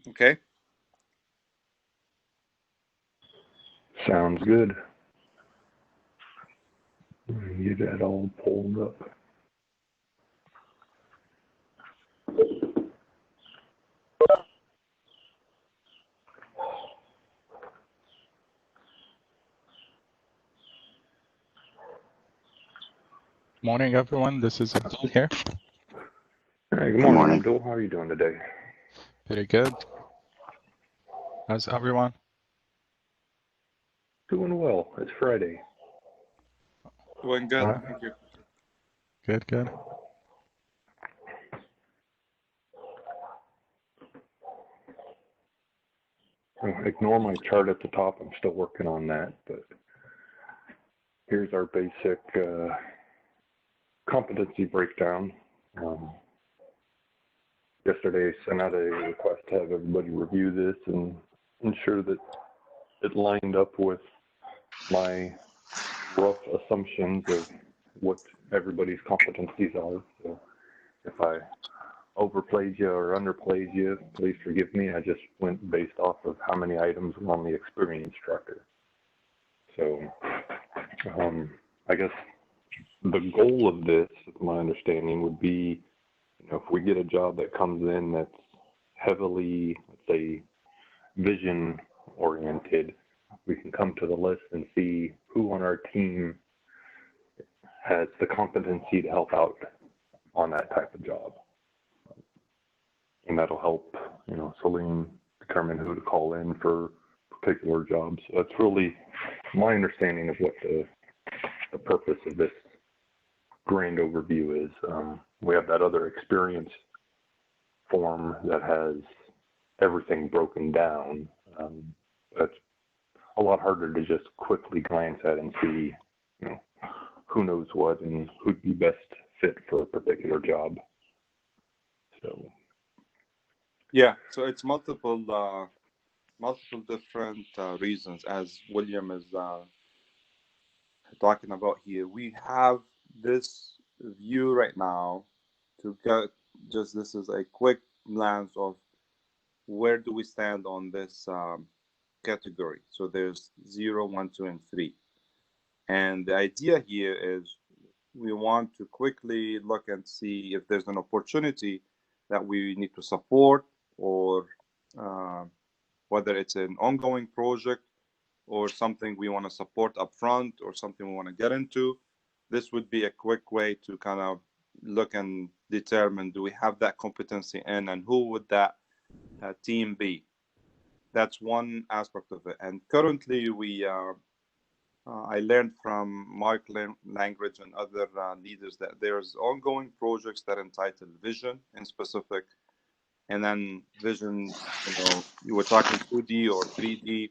Okay. Sounds good. Get that all pulled up. Morning, everyone. This is Abdul here. Hey, good morning, Abdul. How are you doing today? Pretty good. How's everyone? Doing well. It's Friday. Doing good. Thank you. Good, good. Ignore my chart at the top. I'm still working on that, but here's our basic competency breakdown. Yesterday, I sent out a request to have everybody review this and ensure that it lined up with my rough assumptions of what everybody's competencies are. So if I overplayed you or underplayed you, please forgive me. I just went based off of how many items were on the experience tracker. So I guess the goal of this, my understanding, would be, if we get a job that comes in that's heavily, let's say, vision oriented, we can come to the list and see who on our team has the competency to help out on that type of job. And that'll help, Celine determine who to call in for particular jobs. So that's really my understanding of what the purpose of this grand overview is. We have that other experience form that has everything broken down. That's a lot harder to just quickly glance at and see, who knows what and who'd be best fit for a particular job. So. Yeah. So it's multiple different reasons, as William is talking about here. We have this view right now to get just this is a quick glance of where do we stand on this category. So there's 0, 1, 2, and 3. And the idea here is we want to quickly look and see if there's an opportunity that we need to support, or whether it's an ongoing project or something we want to support up front or something we want to get into. This would be a quick way to kind of look and determine, do we have that competency in, and who would that team be? That's one aspect of it. And currently I learned from Mark Langridge and other leaders that there's ongoing projects that entitle vision in specific, and then vision, you were talking 2D or 3D,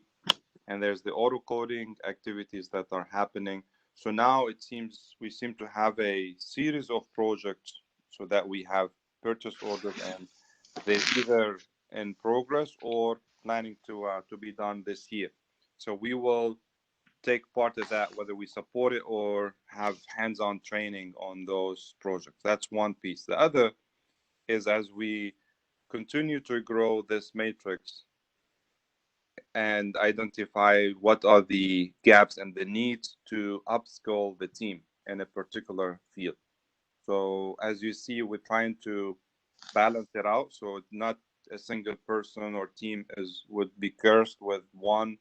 and there's the auto coding activities that are happening. So now it seems we seem to have a series of projects, so that we have purchase orders, and they're either in progress or planning to be done this year. So we will take part of that, whether we support it or have hands-on training on those projects. That's one piece. The other is, as we continue to grow this matrix and identify what are the gaps and the needs to upskill the team in a particular field. So as you see, we're trying to balance it out, so not a single person or team would be cursed with one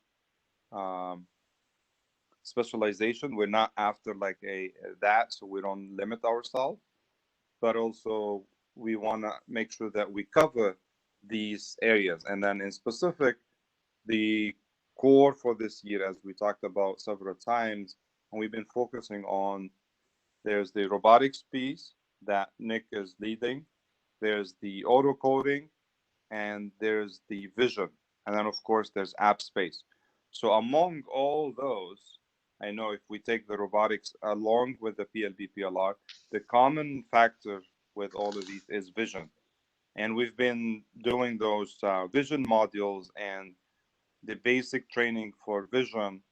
specialization. We're not after like that, so we don't limit ourselves, but also we want to make sure that we cover these areas. And then in specific, the core for this year, as we talked about several times, and we've been focusing on, there's the robotics piece that Nick is leading, there's the auto coding, and there's the vision, and then of course there's app space. So among all those, I know if we take the robotics along with the PLB PLR, the common factor with all of these is vision. And we've been doing those vision modules and the basic training for vision.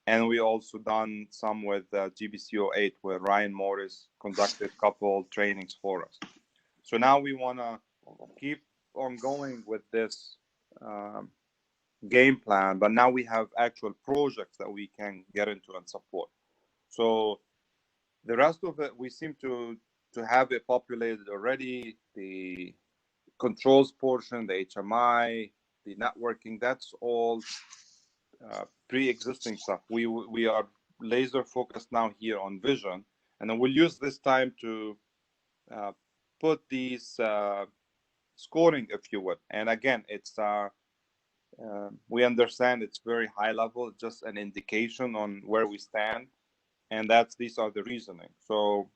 And we also done some with GBCO8, where Ryan Morris conducted a couple trainings for us. So now we want to keep ongoing with this game plan, but now we have actual projects that we can get into and support. So the rest of it, we seem to have it populated already. The controls portion, the HMI, the networking, that's all pre-existing stuff. We are laser focused now here on vision, and then we'll use this time to put these scoring, if you would. And again, it's we understand it's very high level, just an indication on where we stand, and these are the reasoning. So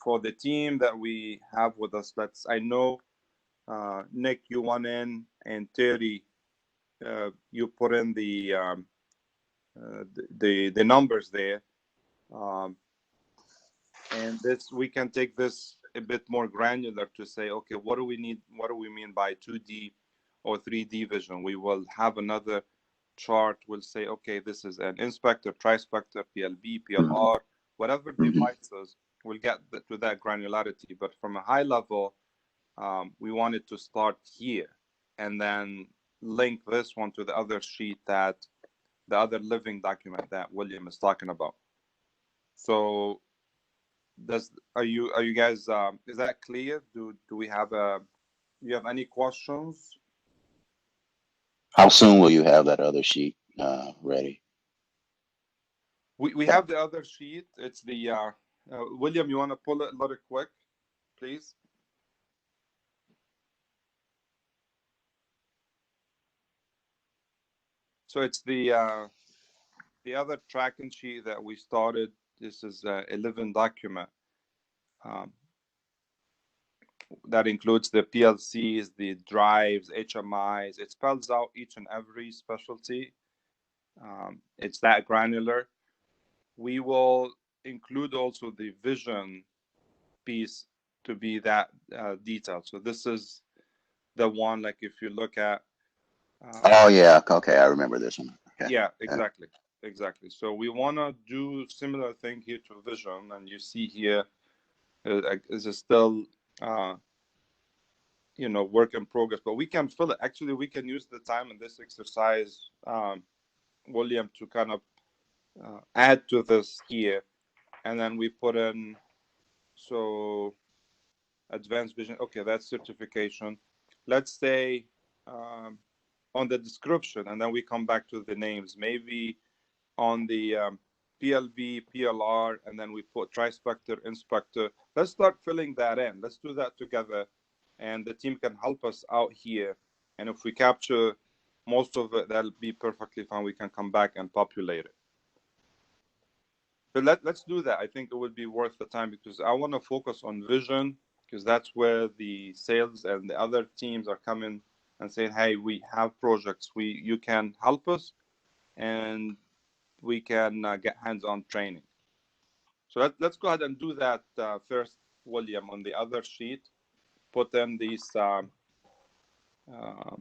for the team that we have with us, I know Nick, you went in, and Terry, you put in the numbers there, and we can take this a bit more granular to say, okay, what do we need? What do we mean by 2D or 3D vision? We will have another chart. We'll say, okay, this is an inspector, trispector, PLB, PLR, whatever devices. We'll get to that granularity, but from a high level, we wanted to start here and then link this one to the other sheet, that the other living document that William is talking about. So are you guys is that clear? Do we have you have any questions? How soon will you have that other sheet ready? We have the other sheet. It's the William, you want to pull it a little quick, please? So it's the other tracking sheet that we started. This is a living document that includes the PLCs, the drives, HMIs. It spells out each and every specialty. It's that granular. We will include also the vision piece to be that detailed. So this is the one, like if you look at. Oh yeah, okay, I remember this one. Okay. Yeah, exactly. Exactly. So we want to do similar thing here to vision, and you see here is still work in progress, but we can fill it. Actually, we can use the time in this exercise, William, to kind of add to this here, and then we put in advanced vision. Okay, that's certification. Let's say on the description, and then we come back to the names. Maybe on the PLB, PLR, and then we put trispector, inspector. Let's start filling that in. Let's do that together, and the team can help us out here. And if we capture most of it, that'll be perfectly fine. We can come back and populate it. But let's do that. I think it would be worth the time, because I want to focus on vision, because that's where the sales and the other teams are coming and saying, hey, we have projects. You can help us, and we can get hands-on training. So let's go ahead and do that first, William, on the other sheet. Put in these. Well, I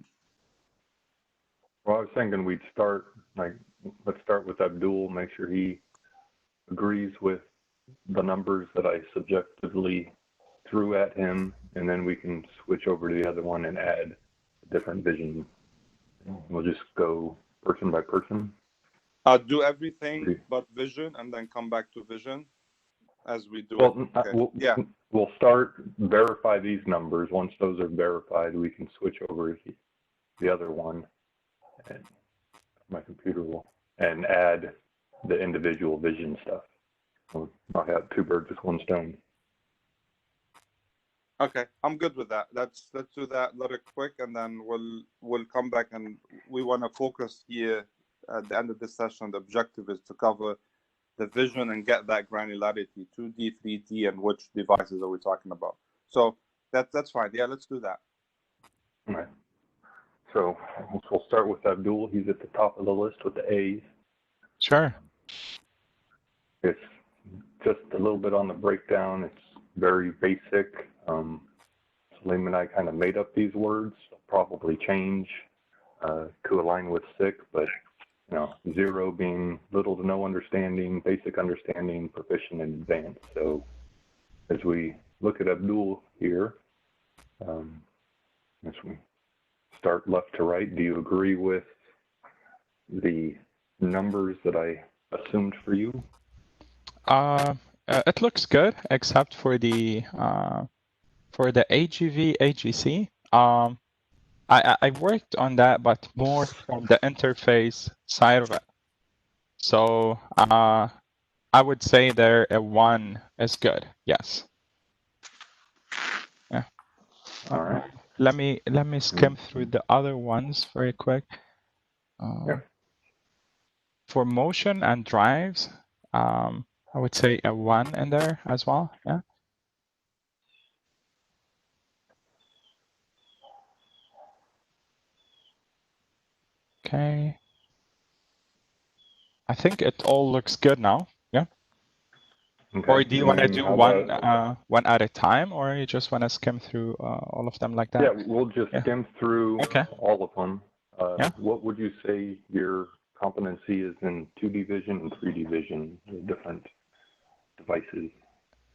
was thinking we'd let's start with Abdul, make sure he agrees with the numbers that I subjectively threw at him, and then we can switch over to the other one and add a different vision. We'll just go person by person. Do everything but vision, and then come back to vision as we do. Well, okay. We'll start, verify these numbers. Once those are verified, we can switch over to the other one, and my computer will, and add the individual vision stuff. We'll knock out two birds with one stone. Okay, I'm good with that. Let's do that little quick, and then we'll come back, and we want to focus here at the end of this session. The objective is to cover the vision and get that granularity, 2D, 3D, and which devices are we talking about. So that's fine. Yeah, let's do that. All right. So we'll start with Abdul. He's at the top of the list with the A's. Sure. It's just a little bit on the breakdown. It's very basic. Salim and I kind of made up these words. They'll probably change to align with SICK, but 0 being little to no understanding, basic understanding, proficient, and advanced. So as we look at Abdul here, as we start left to right, do you agree with the numbers that I assumed for you? It looks good, except for the AGV, AGC. I worked on that, but more from the interface side of it. So I would say there a 1 is good. Yes. Yeah. All right. Let me skim through the other ones very quick. Yeah. For motion and drives, I would say a 1 in there as well. Yeah. Okay. I think it all looks good now. Yeah. Okay. Or do you want to do How one about, one at a time, or you just want to skim through all of them like that? yeah, we'll just Yeah. skim through Okay. all of them. Yeah. What would you say your competency is in 2D vision and 3D vision, the different devices?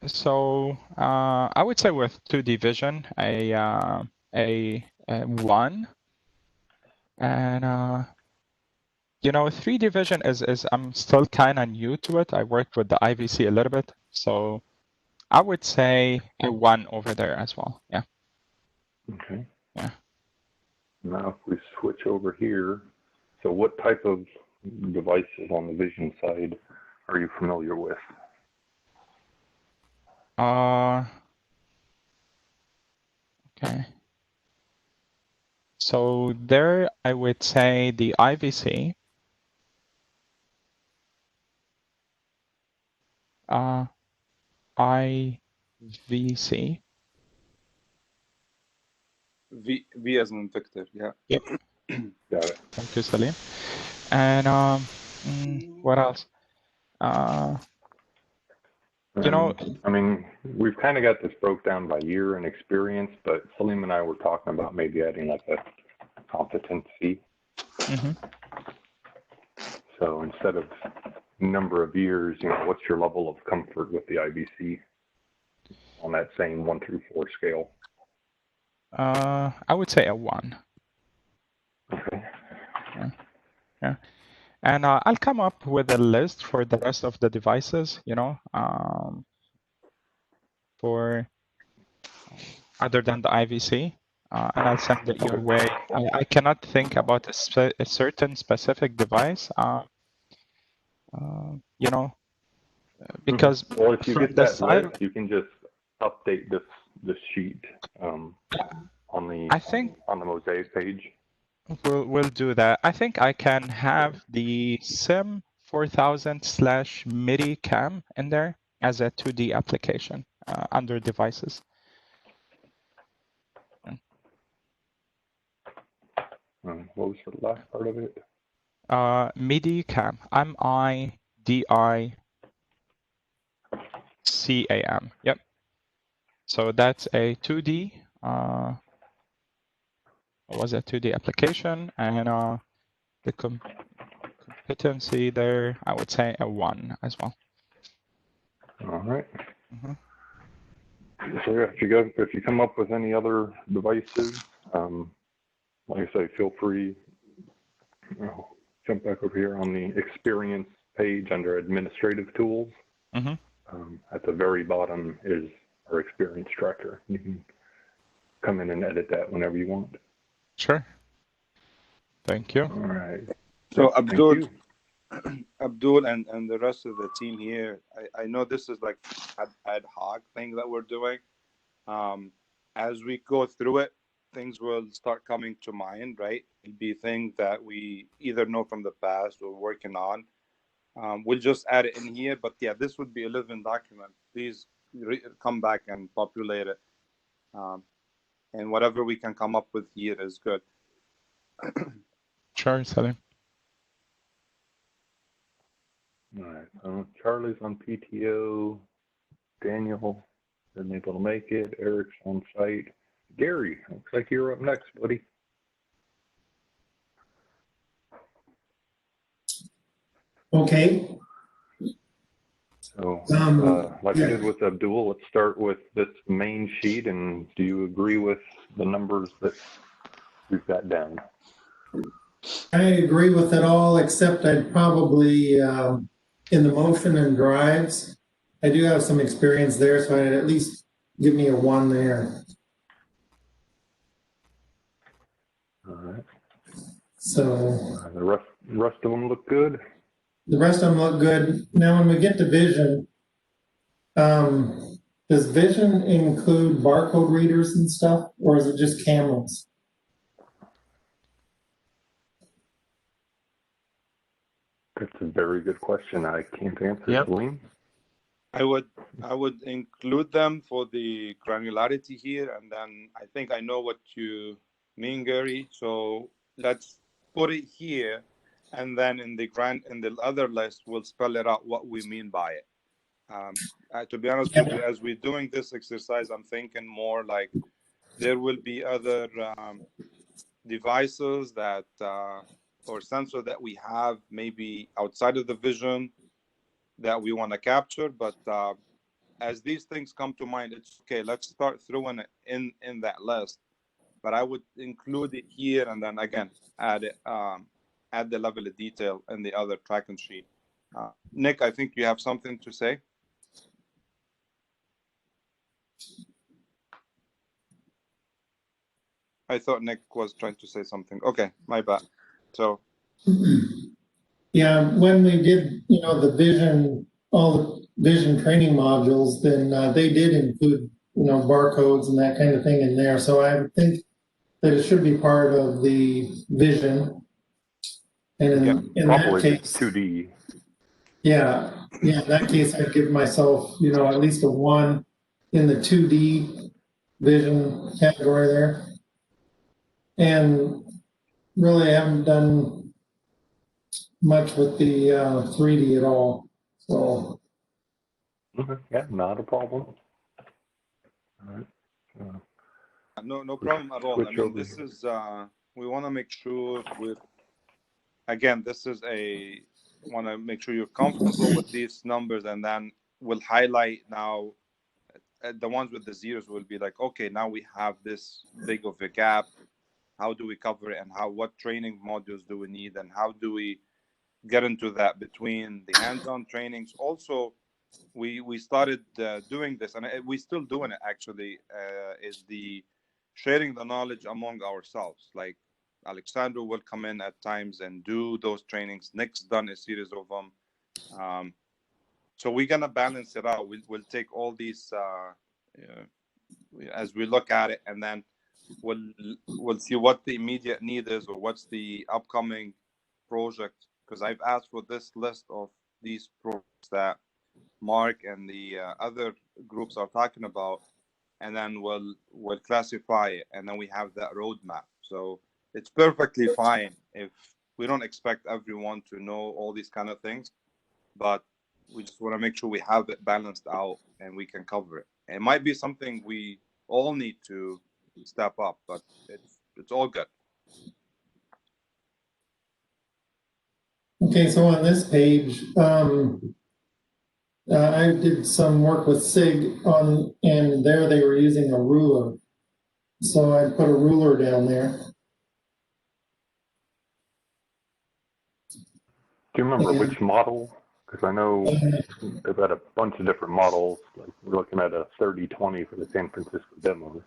So I would say with 2D vision, a 1, and you know, 3D vision is I'm still kind of new to it. I worked with the IVC a little bit, so I would say a 1 over there as well. Yeah. Okay. Yeah. Now if we switch over here, so what type of devices on the vision side are you familiar with? Okay. So there, I would say the IVC, IVC. V as in Victor. Yeah. Yep. Got it. Thank you, Salim. And what else? You know, I mean, we've kind of got this broke down by year and experience, but Salim and I were talking about maybe adding like a competency. mm-hmm. So instead of number of years, you know, what's your level of comfort with the IBC on that same 1 through 4 scale? I would say a 1. Okay. Yeah. Yeah. And I'll come up with a list for the rest of the devices, you know, for other than the IVC, and I'll send it your way. I cannot think about a certain specific device, you know, because well, if you from get the that side, list, you can just update this sheet on the I think on the mosaic page. we'll do that. I think I can have the SIM 4000/MIDI cam in there as a 2D application under devices. What was the last part of it? MIDI cam. MIDICAM. Yep. So that's a 2D. Was a 2D application, and the competency there, I would say a 1 as well. All right. Mm-hmm. So yeah, if you come up with any other devices, like I say, feel free. Jump back over here on the experience page under administrative tools. Mm-hmm. At the very bottom is our experience tracker. You can come in and edit that whenever you want. Sure. Thank you. All right. So Thank Abdul and the rest of the team here, I know this is like ad hoc thing that we're doing. As we go through it, things will start coming to mind, right? It'll be things that we either know from the past or working on. We'll just add it in here, but yeah, this would be a living document. Please come back and populate it. And whatever we can come up with here is good. Sure, Salim. All right. So Charlie's on PTO. Daniel isn't able to make it. Eric's on site. Gary, looks like you're up next, buddy. Okay. So, like Yeah. I did with Abdul, let's start with this main sheet. And do you agree with the numbers that we've got down? I agree with it all, except I'd probably, in the motion and drives, I do have some experience there, so I'd at least give me a 1 there. All right. So The rest of them look good. the rest of them look good. Now, when we get to vision, does vision include barcode readers and stuff, or is it just cameras? That's a very good question. I can't answer. Yep. Salim? I would include them for the granularity here, and then I think I know what you mean, Gary. So let's put it here, and then in the other list, we'll spell it out what we mean by it. To be honest with you, as we're doing this exercise, I'm thinking more like there will be other devices that or sensor that we have maybe outside of the vision that we want to capture, but as these things come to mind, it's okay. Let's start throwing it in that list. But I would include it here, and then again add it, add the level of detail in the other tracking sheet. Nick, I think you have something to say. I thought Nick was trying to say something. Okay, my bad. So Yeah, when we did, the vision, all the vision training modules, then they did include, barcodes and that kind of thing in there. So I would think that it should be part of the vision. And Yeah, in that probably case, 2D. yeah, in that case, I'd give myself, at least a 1 in the 2D vision category there. And really, I haven't done much with the 3D at all. So Okay. Yeah, not a problem. All right. no problem at all. I mean, this is we want to make sure want to make sure you're comfortable with these numbers, and then we'll highlight now the ones with the zeros will be like, okay, now we have this big of a gap. How do we cover it, and what training modules do we need, and how do we get into that between the hands-on trainings? Also, we started doing this, and we're still doing it actually, is the sharing the knowledge among ourselves. Like Alexander will come in at times and do those trainings. Nick's done a series of them. So we're gonna balance it out. We'll take all these as we look at it, and then we'll see what the immediate need is, or what's the upcoming project. Because I've asked for this list of these projects that Mark and the other groups are talking about, and then we'll classify it, and then we have that roadmap. So it's perfectly fine if we don't expect everyone to know all these kind of things, but we just want to make sure we have it balanced out and we can cover it. It might be something we all need to step up, but it's all good. okay, so on this page, I did some work with SIG and there they were using a ruler. So I put a ruler down there. Do you remember which model? Because I know they've got a bunch of different models. Like we're looking at a 3020 for the San Francisco demo.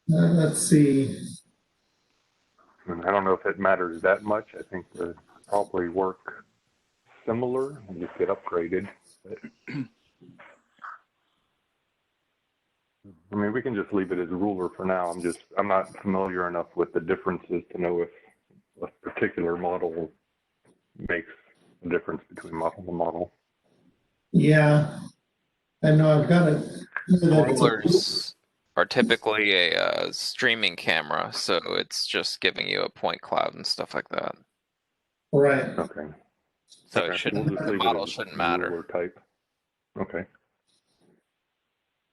Let's see. And I don't know if it matters that much. I think they probably work similar and just get upgraded. But, I mean, we can just leave it as ruler for now. I'm not familiar enough with the differences to know if a particular model makes a difference between model to model. Yeah, I know I've got it. Rulers are typically a streaming camera, so it's just giving you a point cloud and stuff like that. Right. Okay. So okay. it shouldn't, We'll just the leave model it as shouldn't ruler matter. type. Okay.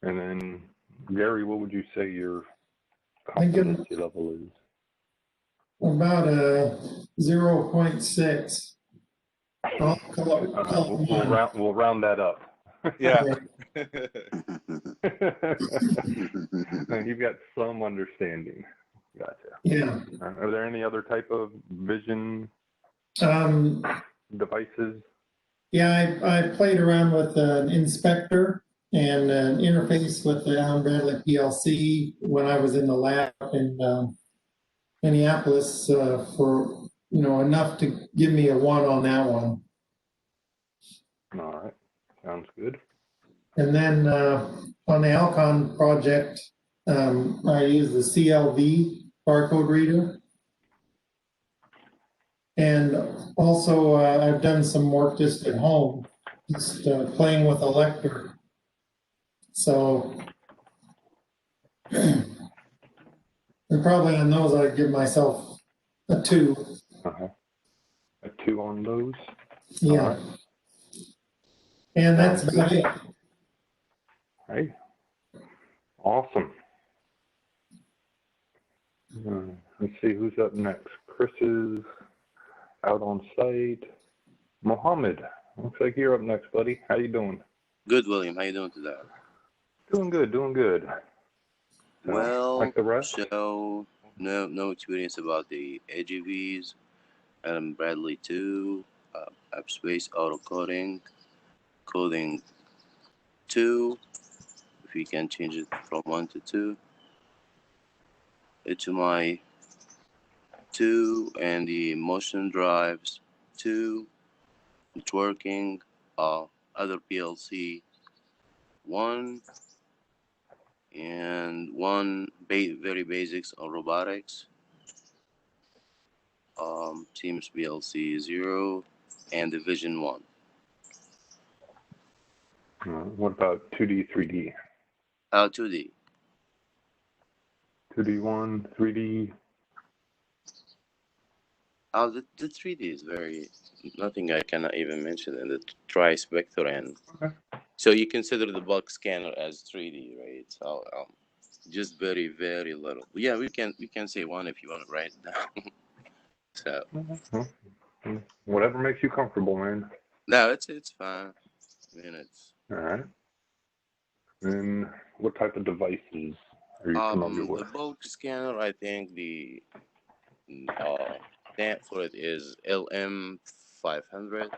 And then, Gary, what would you say your competency level is? About a 0.6. We'll round that up. Yeah. You've got some understanding. Gotcha. Yeah. Are there any other type of vision devices? Yeah, I played around with an inspector and an interface with the Allen Bradley PLC when I was in the lab in Minneapolis for enough to give me a 1 on that one. All right, sounds good. And then on the Alcon project, I use the CLV barcode reader. And also I've done some work just at home, just playing with a lector. So, and probably on those I'd give myself a 2. A 2 on those? Yeah. All right. And that's Sounds about good. it. Hey, awesome. Let's see who's up next. Chris is out on site. Mohammed, looks like you're up next, buddy. How you doing? Good, William. How you doing today? Doing good, doing good. So, Well, like the rest? so no experience about the AGVs, Allen Bradley 2, App Space Auto Coding, Coding 2, if you can change it from 1 to 2. HMI 2 and the motion drives 2, networking, other PLC 1, and 1 very basics on robotics. Teams PLC 0 and Division 1. What about 2D, 3D? 2D. 2D1, 3D? The 3D is nothing I cannot even mention in the tri-spectral end. Okay. So you consider the bulk scanner as 3D, right? So just very, very little. Yeah, we can say 1 if you want to write it down. So Whatever makes you comfortable, man. no, it's fine. I mean, it's All right. And what type of devices are you familiar with? the bulk scanner. I think the stamp for it is LM500.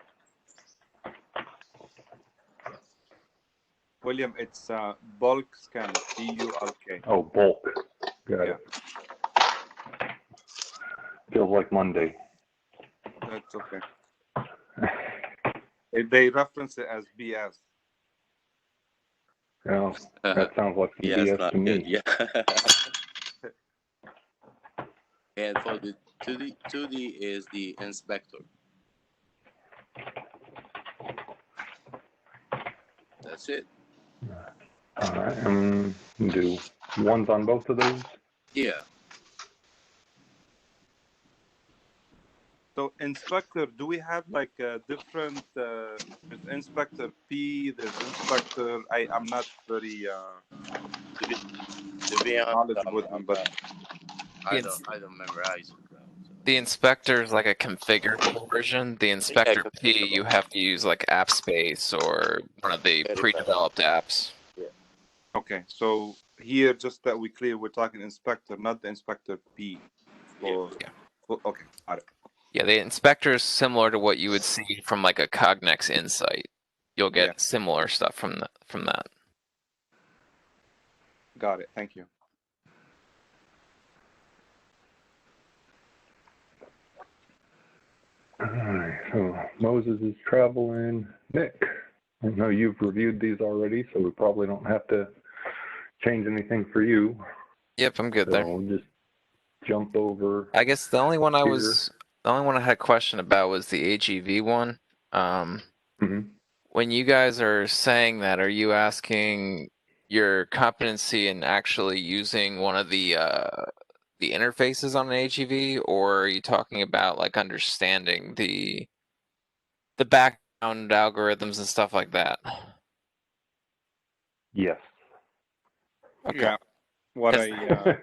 William, it's bulk scanner, BULK. Oh, bulk. Got it. Feels like Monday. That's okay. They reference it as BS. Yeah, that sounds like some Yeah, it's BS not to good. me. Yeah. And for the 2D is the inspector. That's it. All right, do 1s on both of those? Yeah. So inspector, do we have like a different? There's inspector P. There's inspector. I'm not very To be honest, knowledgeable with them, but I don't memorize it. The inspector is like a configurable version. The inspector P, you have to use like app space or one of the pre-developed apps. Yeah. okay. So here, just that we clear, we're talking inspector, not the inspector P. Yeah. Okay, got it. Yeah, the inspector is similar to what you would see from like a Cognex Insight. You'll get similar stuff from that. Got it. Thank you. All right, so Moses is traveling. Nick, I know you've reviewed these already, so we probably don't have to change anything for you. Yep, I'm good So there. we'll just jump over. I guess the only one I had a question about was the AGV one. When you guys are saying that, are you asking your competency in actually using one of the interfaces on an AGV, or are you talking about like understanding the background algorithms and stuff like that? Yes. Okay. Yeah. What I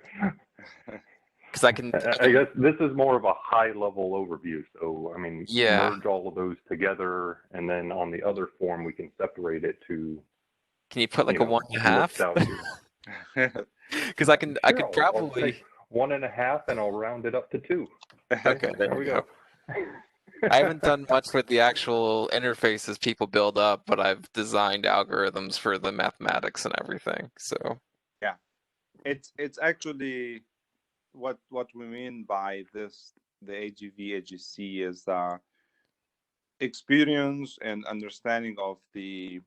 because I can. I guess this is more of a high-level overview. So, I mean, Yeah. merge all of those together, and then on the other form, we can separate it to, Can you put like a 1.5? list out your. Because I could I'll probably. take 1.5, and I'll round it up to 2. Okay, there we go. I haven't done much with the actual interfaces people build up, but I've designed algorithms for the mathematics and everything. So yeah, it's actually what we mean by this, the AGV AGC, is experience and understanding of the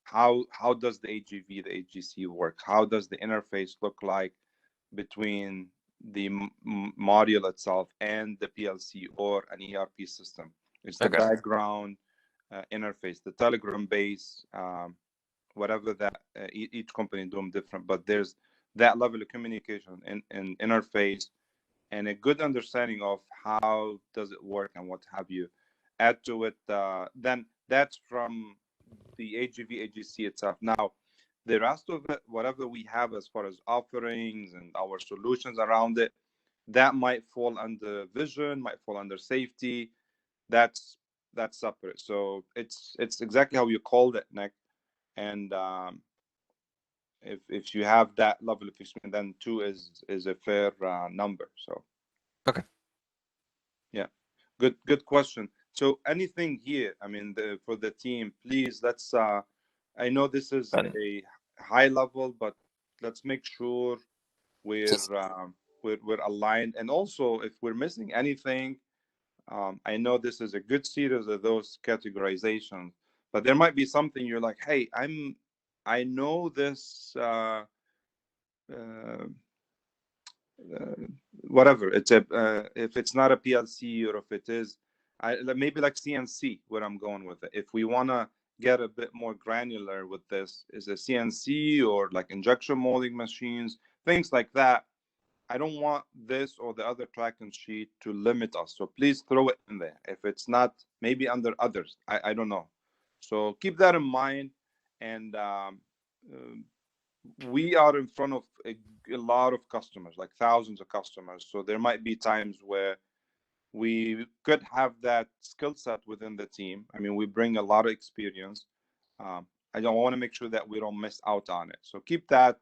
how does the AGV, the AGC work? How does the interface look like between the module itself and the PLC or an ERP system? It's the background interface, the Telegram base, whatever that each company doing different, but there's that level of communication and interface and a good understanding of how does it work and what have you. Add to it, then that's from the AGV AGC itself. Now, the rest of it, whatever we have as far as offerings and our solutions around it, that might fall under vision, might fall under safety. That's separate. So it's exactly how you called it, Nick. And if you have that level of experience, then 2 is a fair number. So okay, yeah, good question. So anything here, I mean, for the team, please, let's I know this is a high level, but let's make sure we're aligned. And also, if we're missing anything, I know this is a good series of those categorizations, but there might be something you're like, hey, I know this whatever it's if it's not a PLC, or if it is, maybe like CNC, where I'm going with it. If we want to get a bit more granular with this, is a CNC or like injection molding machines, things like that. I don't want this or the other track and sheet to limit us. So please throw it in there. If it's not, maybe under others. I don't know. So keep that in mind. And we are in front of a lot of customers, like thousands of customers. So there might be times where we could have that skill set within the team. I mean, we bring a lot of experience. I don't want to make sure that we don't miss out on it. So keep that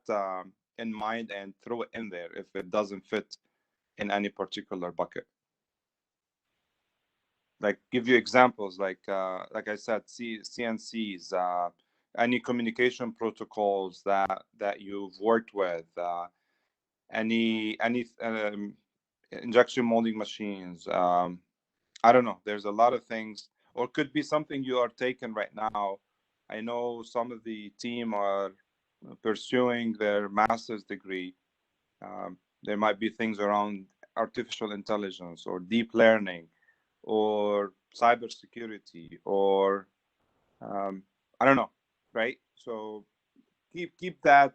in mind and throw it in there if it doesn't fit in any particular bucket. Like, give you examples, like I said, CNCs, any communication protocols that you've worked with, any injection molding machines. I don't know. There's a lot of things, or could be something you are taking right now. I know some of the team are pursuing their master's degree. There might be things around artificial intelligence or deep learning or cybersecurity or I don't know, right? So keep that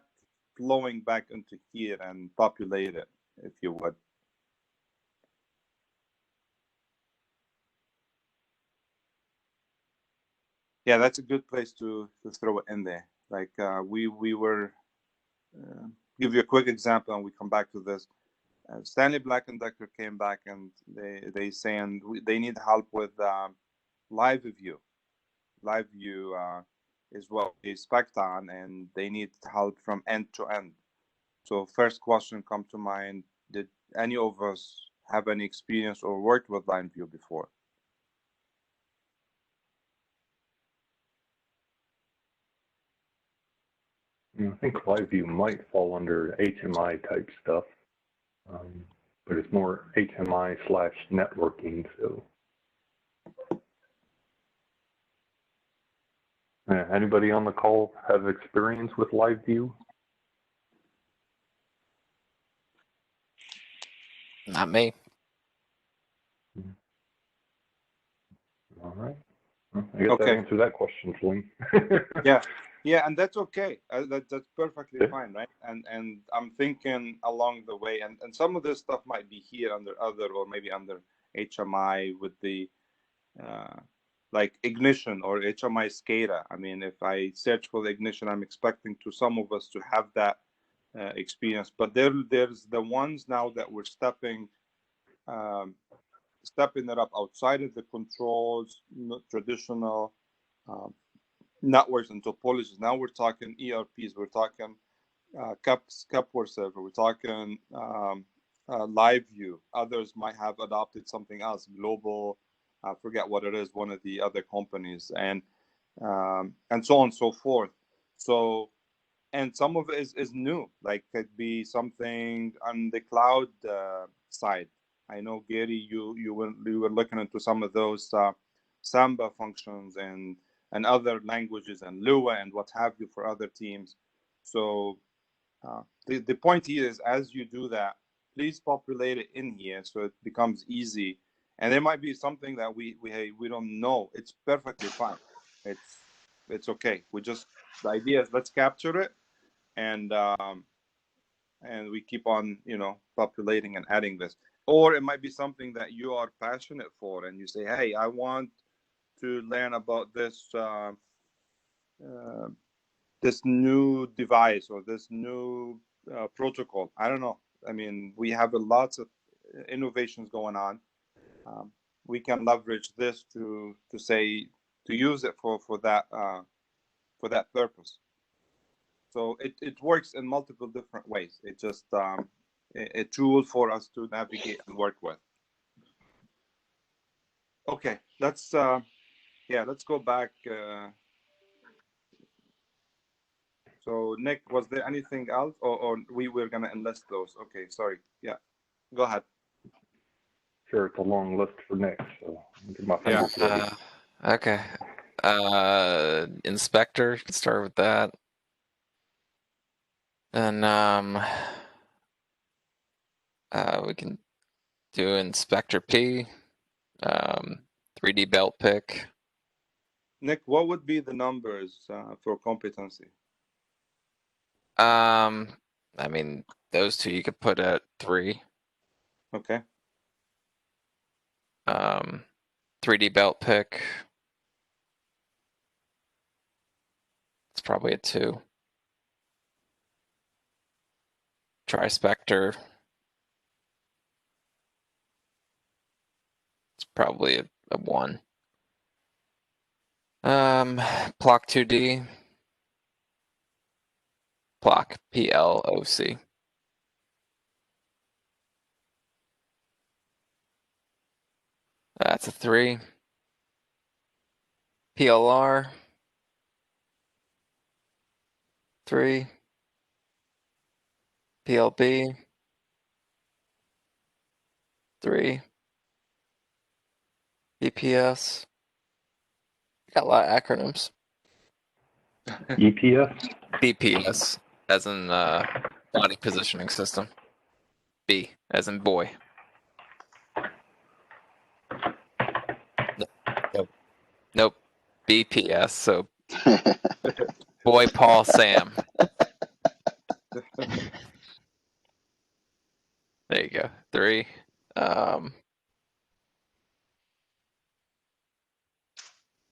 flowing back into here and populate it, if you would. Yeah, that's a good place to throw it in there. Like we were give you a quick example, and we come back to this. Stanley Black & Decker came back, and they saying they need help with live view. Live view is what they spec on, and they need help from end to end. So first question come to mind: did any of us have any experience or worked with live view before? I think LiveView might fall under HMI type stuff, but it's more HMI/networking. So, anybody on the call have experience with LiveView? not me. All right. Well, I guess that answers that question, Slim. Yeah, and that's okay. That's perfectly fine, right? And I'm thinking along the way, and some of this stuff might be here under other, or maybe under HMI with the like ignition or HMI SCADA. I mean, if I search for the ignition, I'm expecting some of us to have that experience. But there's the ones now that we're stepping it up outside of the controls, traditional networks and topologies. Now we're talking ERPs. We're talking Cupware server. We're talking live view. Others might have adopted something else, global. I forget what it is. One of the other companies, and so on and so forth. So, and some of it is new. Like could be something on the cloud side. I know Gary, you were looking into some of those Samba functions and other languages and Lua and what have you for other teams. So the point here is, as you do that, please populate it in here so it becomes easy. And there might be something that we don't know. It's perfectly fine. It's okay. The idea is let's capture it, and we keep on populating and adding this. Or it might be something that you are passionate for, and you say, hey, I want to learn about this this new device or this new protocol. I don't know. I mean, we have lots of innovations going on. We can leverage this to use it for that purpose. So it works in multiple different ways. It's just a tool for us to navigate and work with. Okay, let's go back. So Nick, was there anything else, or we were gonna enlist those? Okay, sorry. Yeah, go ahead. Sure, it's a long list for Nick, so I'll get my fingers ready. Okay. Inspector, start with that. And we can do Inspector P, 3D belt pick. Nick, what would be the numbers for competency? I mean, those two you could put at 3. Okay. 3D belt pick. It's probably a 2. Trispector. It's probably a 1. Plock 2D. Plock, PLOC. That's a 3. PLR. 3. PLB. 3. BPS. Got a lot of acronyms. EPS? BPS, as in body positioning system. B, as in boy. Nope. BPS, so boy, Paul, Sam. There you go. 3.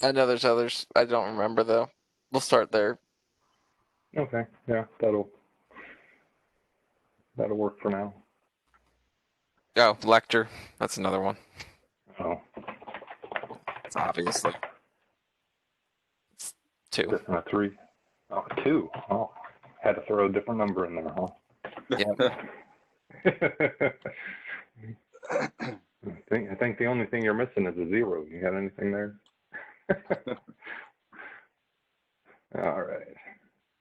I know there's others. I don't remember though. We'll start there. Okay, yeah, that'll work for now. Oh, lecture. That's another one. Oh, It's obviously. It's 2. just a 3. Oh, 2. Oh, had to throw a different number in there, huh? I think the only thing you're missing is a 0. You got anything there? All right.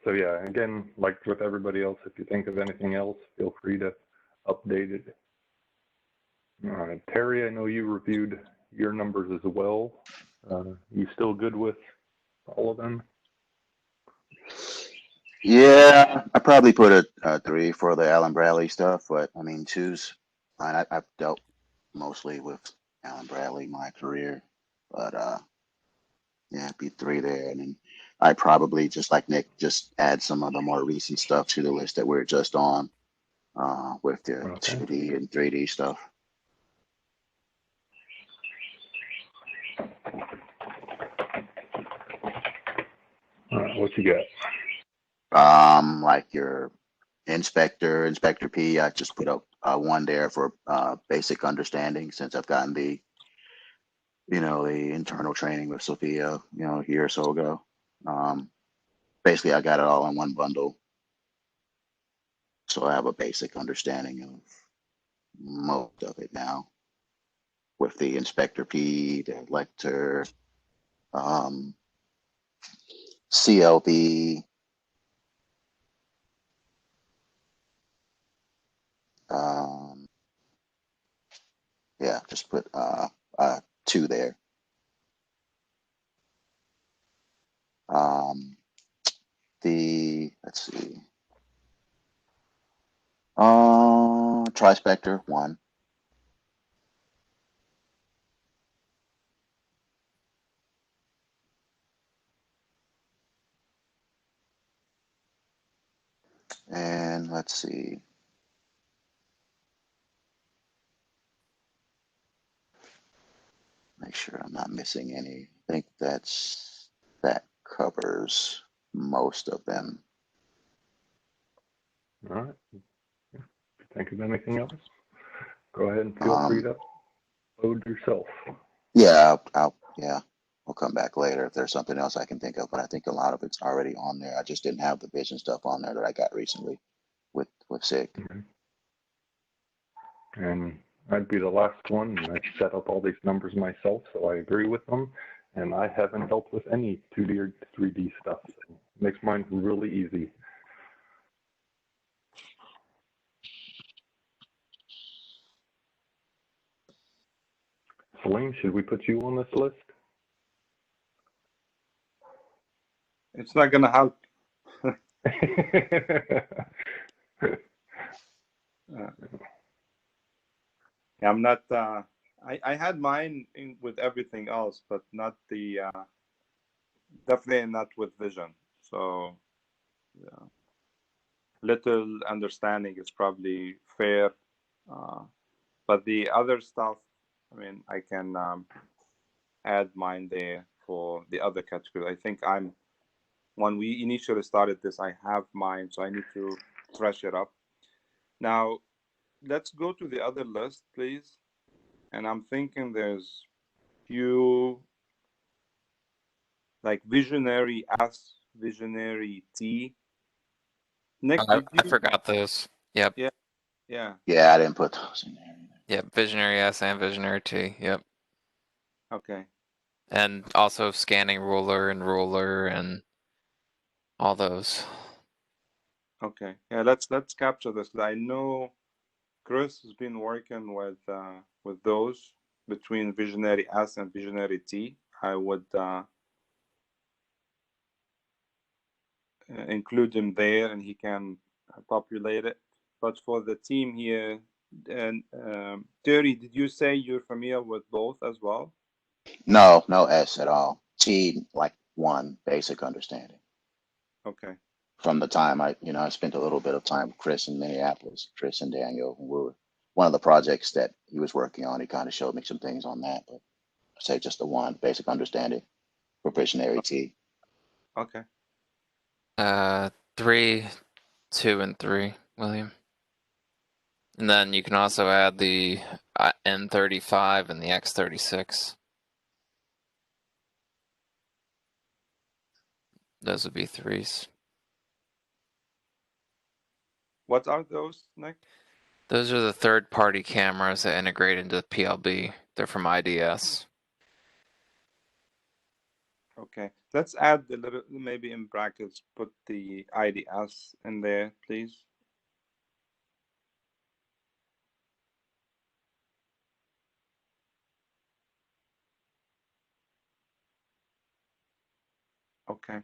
So yeah, again, like with everybody else, if you think of anything else, feel free to update it. Terry, I know you reviewed your numbers as well. You still good with all of them? Yeah, I probably put a 3 for the Allen Bradley stuff, but I mean, 2's fine. I've dealt mostly with Allen Bradley my career, but yeah, it'd be 3 there, and then I probably, just like Nick, just add some of the more recent stuff to the list that we're just on with the Okay. 2D and 3D stuff. All right, what you got? Like your Inspector P, I just put up one there for basic understanding since I've gotten the, the internal training with Sophia, a year or so ago. Basically, I got it all in one bundle. So I have a basic understanding of most of it now with the Inspector P, the lector, CLB, yeah, just put 2 there. Let's see, Trispector 1. And let's see. Make sure I'm not missing any. I think that covers most of them. All right. If you think of anything else, go ahead and feel free to load yourself. Yeah, I'll come back later if there's something else I can think of, but I think a lot of it's already on there. I just didn't have the vision stuff on there that I got recently with SIG. Okay. And I'd be the last one, and I've set up all these numbers myself, so I agree with them. And I haven't dealt with any 2D or 3D stuff, so it makes mine really easy. Salim, should we put you on this list? It's not gonna help. I'm not. I had mine with everything else, but not the. Definitely not with vision. So, yeah. Little understanding is probably fair, but the other stuff, I mean, I can add mine there for the other category. I think when we initially started this, I have mine, so I need to fresh it up. Now, let's go to the other list, please. And I'm thinking there's few like Visionary S, Visionary T. Nick, did I you? forgot those. Yep. Yeah, yeah. Yeah, I didn't put those in there. Yep. Visionary S and Visionary T. Yep. Okay. And also scanning ruler and all those. Okay. Yeah, let's capture this. I know Chris has been working with those between Visionary S and Visionary T. I would include him there, and he can populate it. But for the team here, and Terry, did you say you're familiar with both as well? No S at all. T, like 1 basic understanding. Okay. From the time I spent a little bit of time with Chris in Minneapolis, Chris and Daniel, who were one of the projects that he was working on. He kind of showed me some things on that, but I'd say just the 1 basic understanding for Visionary T. Okay. 3, 2, and 3, William. And then you can also add the N35 and the X36. Those would be 3s. What are those, Nick? Those are the third-party cameras that integrate into the PLB. They're from IDS. Okay. Let's add a little, maybe in brackets, put the IDS in there, please. Okay.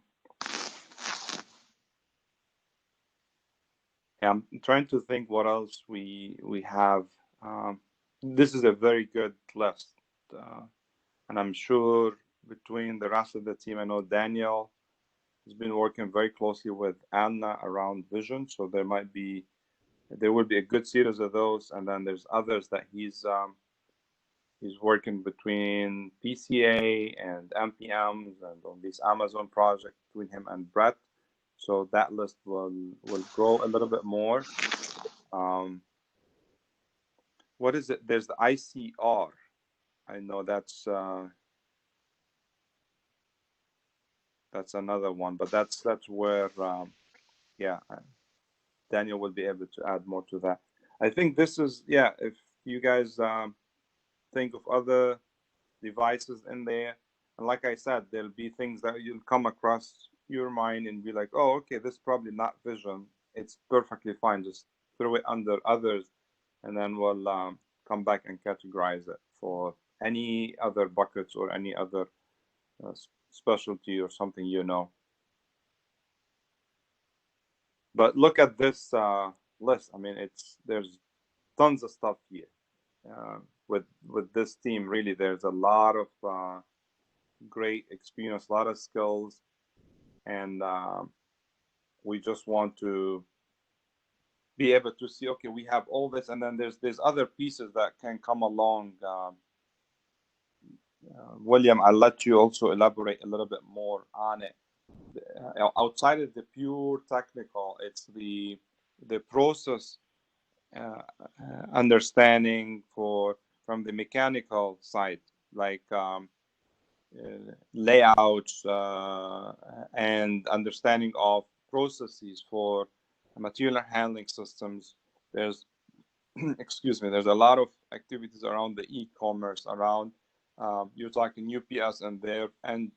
Yeah, I'm trying to think what else we have. This is a very good list, and I'm sure between the rest of the team, I know Daniel has been working very closely with Anna around vision, so there will be a good series of those, and then there's others that he's working between PCA and MPMs and on this Amazon project between him and Brett. So that list will grow a little bit more. What is it? There's the ICR. I know that's another one, but that's where yeah, Daniel will be able to add more to that. I think this is, yeah, if you guys think of other devices in there, and like I said, there'll be things that you'll come across your mind and be like, oh, okay, this is probably not vision. It's perfectly fine. Just throw it under others, and then we'll come back and categorize it for any other buckets or any other specialty or something, you know. But look at this list. I mean, there's tons of stuff here. With this team, really, there's a lot of great experience, a lot of skills, and we just want to be able to see, okay, we have all this, and then there's other pieces that can come along. William, I'll let you also elaborate a little bit more on it. Outside of the pure technical, it's the process understanding from the mechanical side, like layouts and understanding of processes for material handling systems. There's excuse me, there's a lot of activities around the e-commerce, around you're talking UPS and their end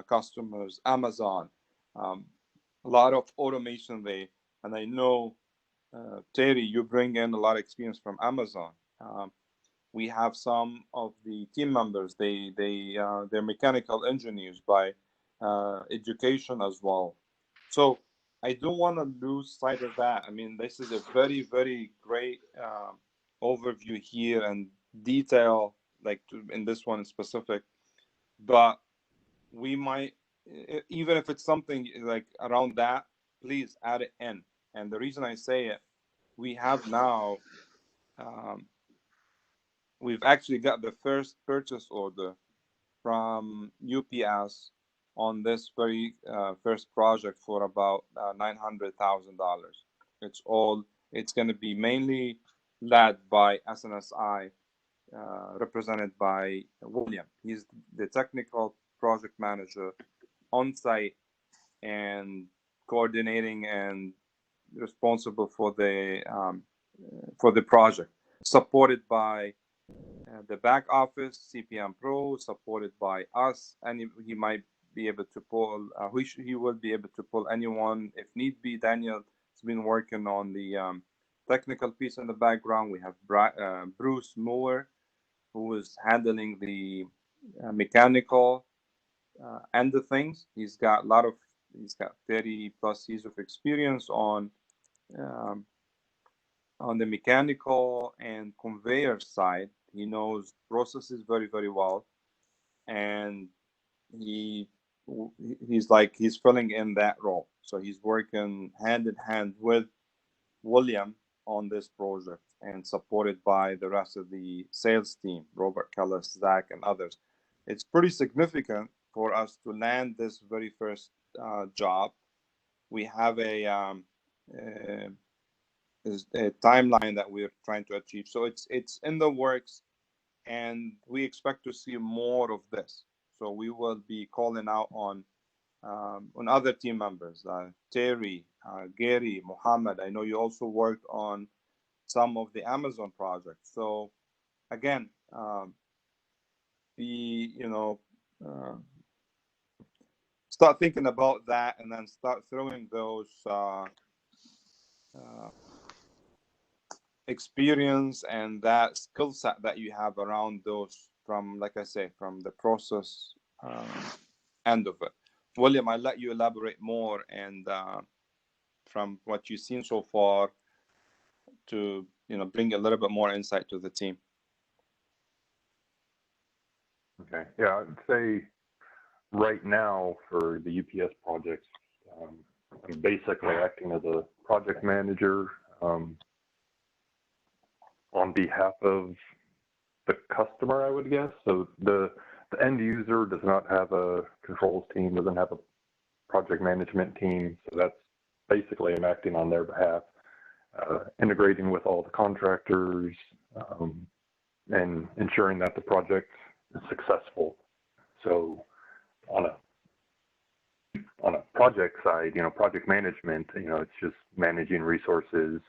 customers, Amazon, a lot of automation there. And I know, Terry, you bring in a lot of experience from Amazon. We have some of the team members, they're mechanical engineers by education as well. So I don't want to lose sight of that. I mean, this is a very, very great overview here and detail, like in this one in specific. But we might, even if it's something like around that, please add it in. And the reason I say it, we have now, we've actually got the first purchase order from UPS on this very first project for about $900,000. It's going to be mainly led by S&SI, represented by William. He's the technical project manager on site and coordinating and responsible for the project, supported by the back office, CPM Pro, supported by us, and he might be able to pull, he will be able to pull anyone if need be. Daniel has been working on the technical piece in the background. We have Bruce Moore, who is handling the mechanical end of things. He's got 30 plus years of experience on the mechanical and conveyor side. He knows processes very, very well, and he's filling in that role. So he's working hand in hand with William on this project and supported by the rest of the sales team, Robert Kellis, Zach, and others. It's pretty significant for us to land this very first job. We have a timeline that we're trying to achieve. So it's in the works, and we expect to see more of this. So we will be calling out on other team members, Terry, Gary, Mohammed. I know you also worked on some of the Amazon projects. So again, start thinking about that, and then start throwing those experience and that skill set that you have around those, from, like I say, from the process end of it. William, I'll let you elaborate more, and from what you've seen so far, to bring a little bit more insight to the team. Okay. Yeah, I'd say right now for the UPS projects, I'm basically acting as a project manager on behalf of the customer, I would guess. So the end user does not have a controls team, doesn't have a project management team. So that's basically I'm acting on their behalf, integrating with all the contractors, and ensuring that the project is successful. So on a project side, project management, it's just managing resources.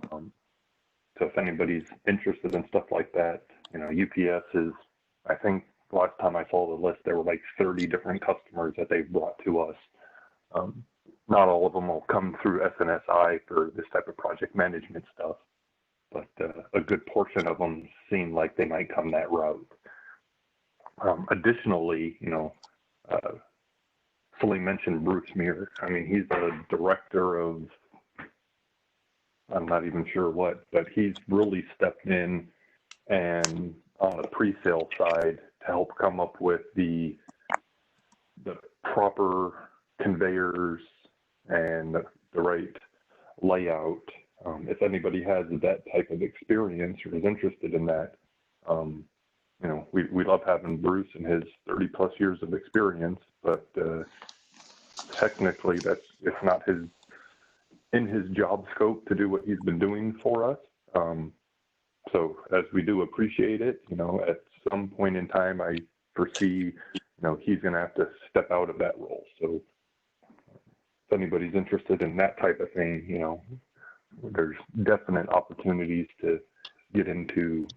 So if anybody's interested in stuff like that, UPS is, I think last time I saw the list, there were like 30 different customers that they've brought to us. Not all of them will come through S&SI for this type of project management stuff, but a good portion of them seem like they might come that route. Additionally, Fully mentioned Bruce Muir. I mean, he's the director of, I'm not even sure what, but he's really stepped in and on the pre-sale side to help come up with the proper conveyors and the right layout. If anybody has that type of experience or is interested in that, we love having Bruce and his 30 plus years of experience, but technically it's not in his job scope to do what he's been doing for us. So as we do appreciate it, at some point in time, I foresee, he's going to have to step out of that role. So if anybody's interested in that type of thing, there's definite opportunities to get into,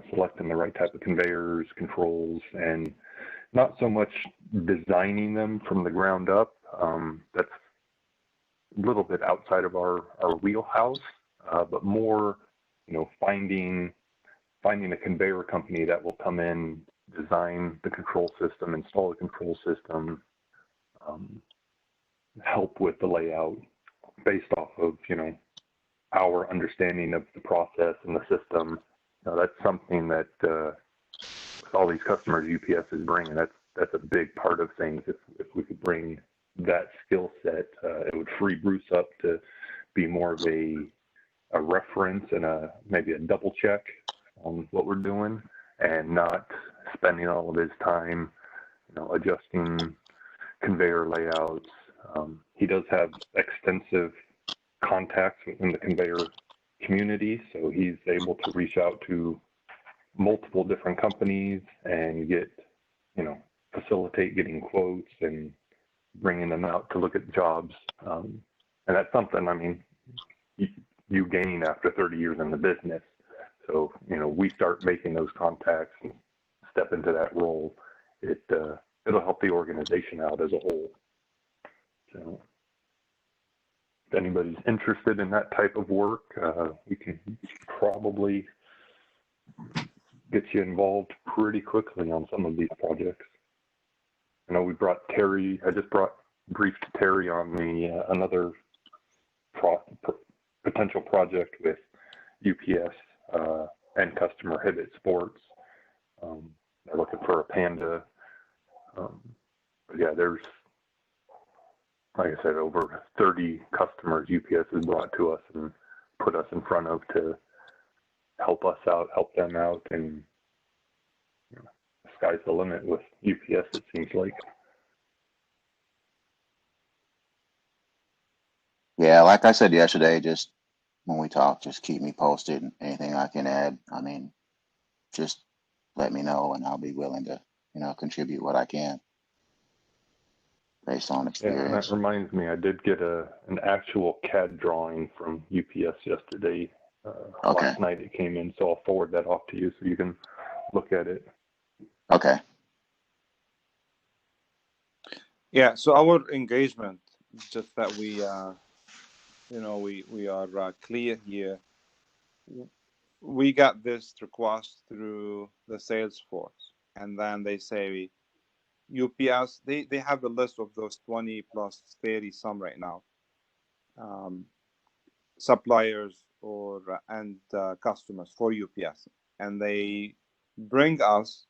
selecting the right type of conveyors, controls, and not so much designing them from the ground up. That's a little bit outside of our wheelhouse, but more, finding a conveyor company that will come in, design the control system, install the control system, help with the layout based off of, our understanding of the process and the system. That's something that with all these customers UPS is bringing, that's a big part of things. If we could bring that skill set, it would free Bruce up to be more of a reference and maybe a double check on what we're doing, and not spending all of his time, adjusting conveyor layouts. He does have extensive contacts within the conveyor community, so he's able to reach out to multiple different companies and facilitate getting quotes and bringing them out to look at jobs. And that's something, I mean, you gain after 30 years in the business. So, we start making those contacts and step into that role. It'll help the organization out as a whole. So if anybody's interested in that type of work, we can probably get you involved pretty quickly on some of these projects. I know we brought Terry, I just briefed Terry on another potential project with UPS and customer Hibbett Sports. They're looking for a Panda. But yeah, there's, like I said, over 30 customers UPS has brought to us and put us in front of to help us out, help them out, and the sky's the limit with UPS, it seems like. Yeah, like I said yesterday, just when we talk, just keep me posted. Anything I can add, I mean, just let me know, and I'll be willing to, contribute what I can based on experience. Yeah, and that reminds me, I did get an actual CAD drawing from UPS yesterday. Okay. Last night it came in, so I'll forward that off to you so you can look at it. Okay. Yeah, so our engagement, just that we are clear here. We got this request through the Salesforce, and then they say UPS, they have a list of those 20 plus 30 some right now, suppliers and customers for UPS, and they bring us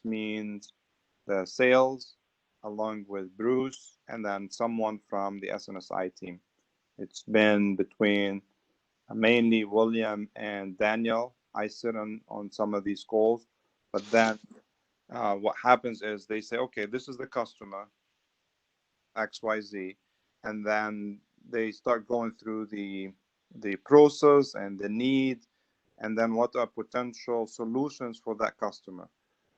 means the sales along with Bruce and then someone from the S&SI team. It's been between mainly William and Daniel. I sit on some of these calls, but then what happens is they say, okay, this is the customer. XYZ, and then they start going through the process and the need, and then what are potential solutions for that customer.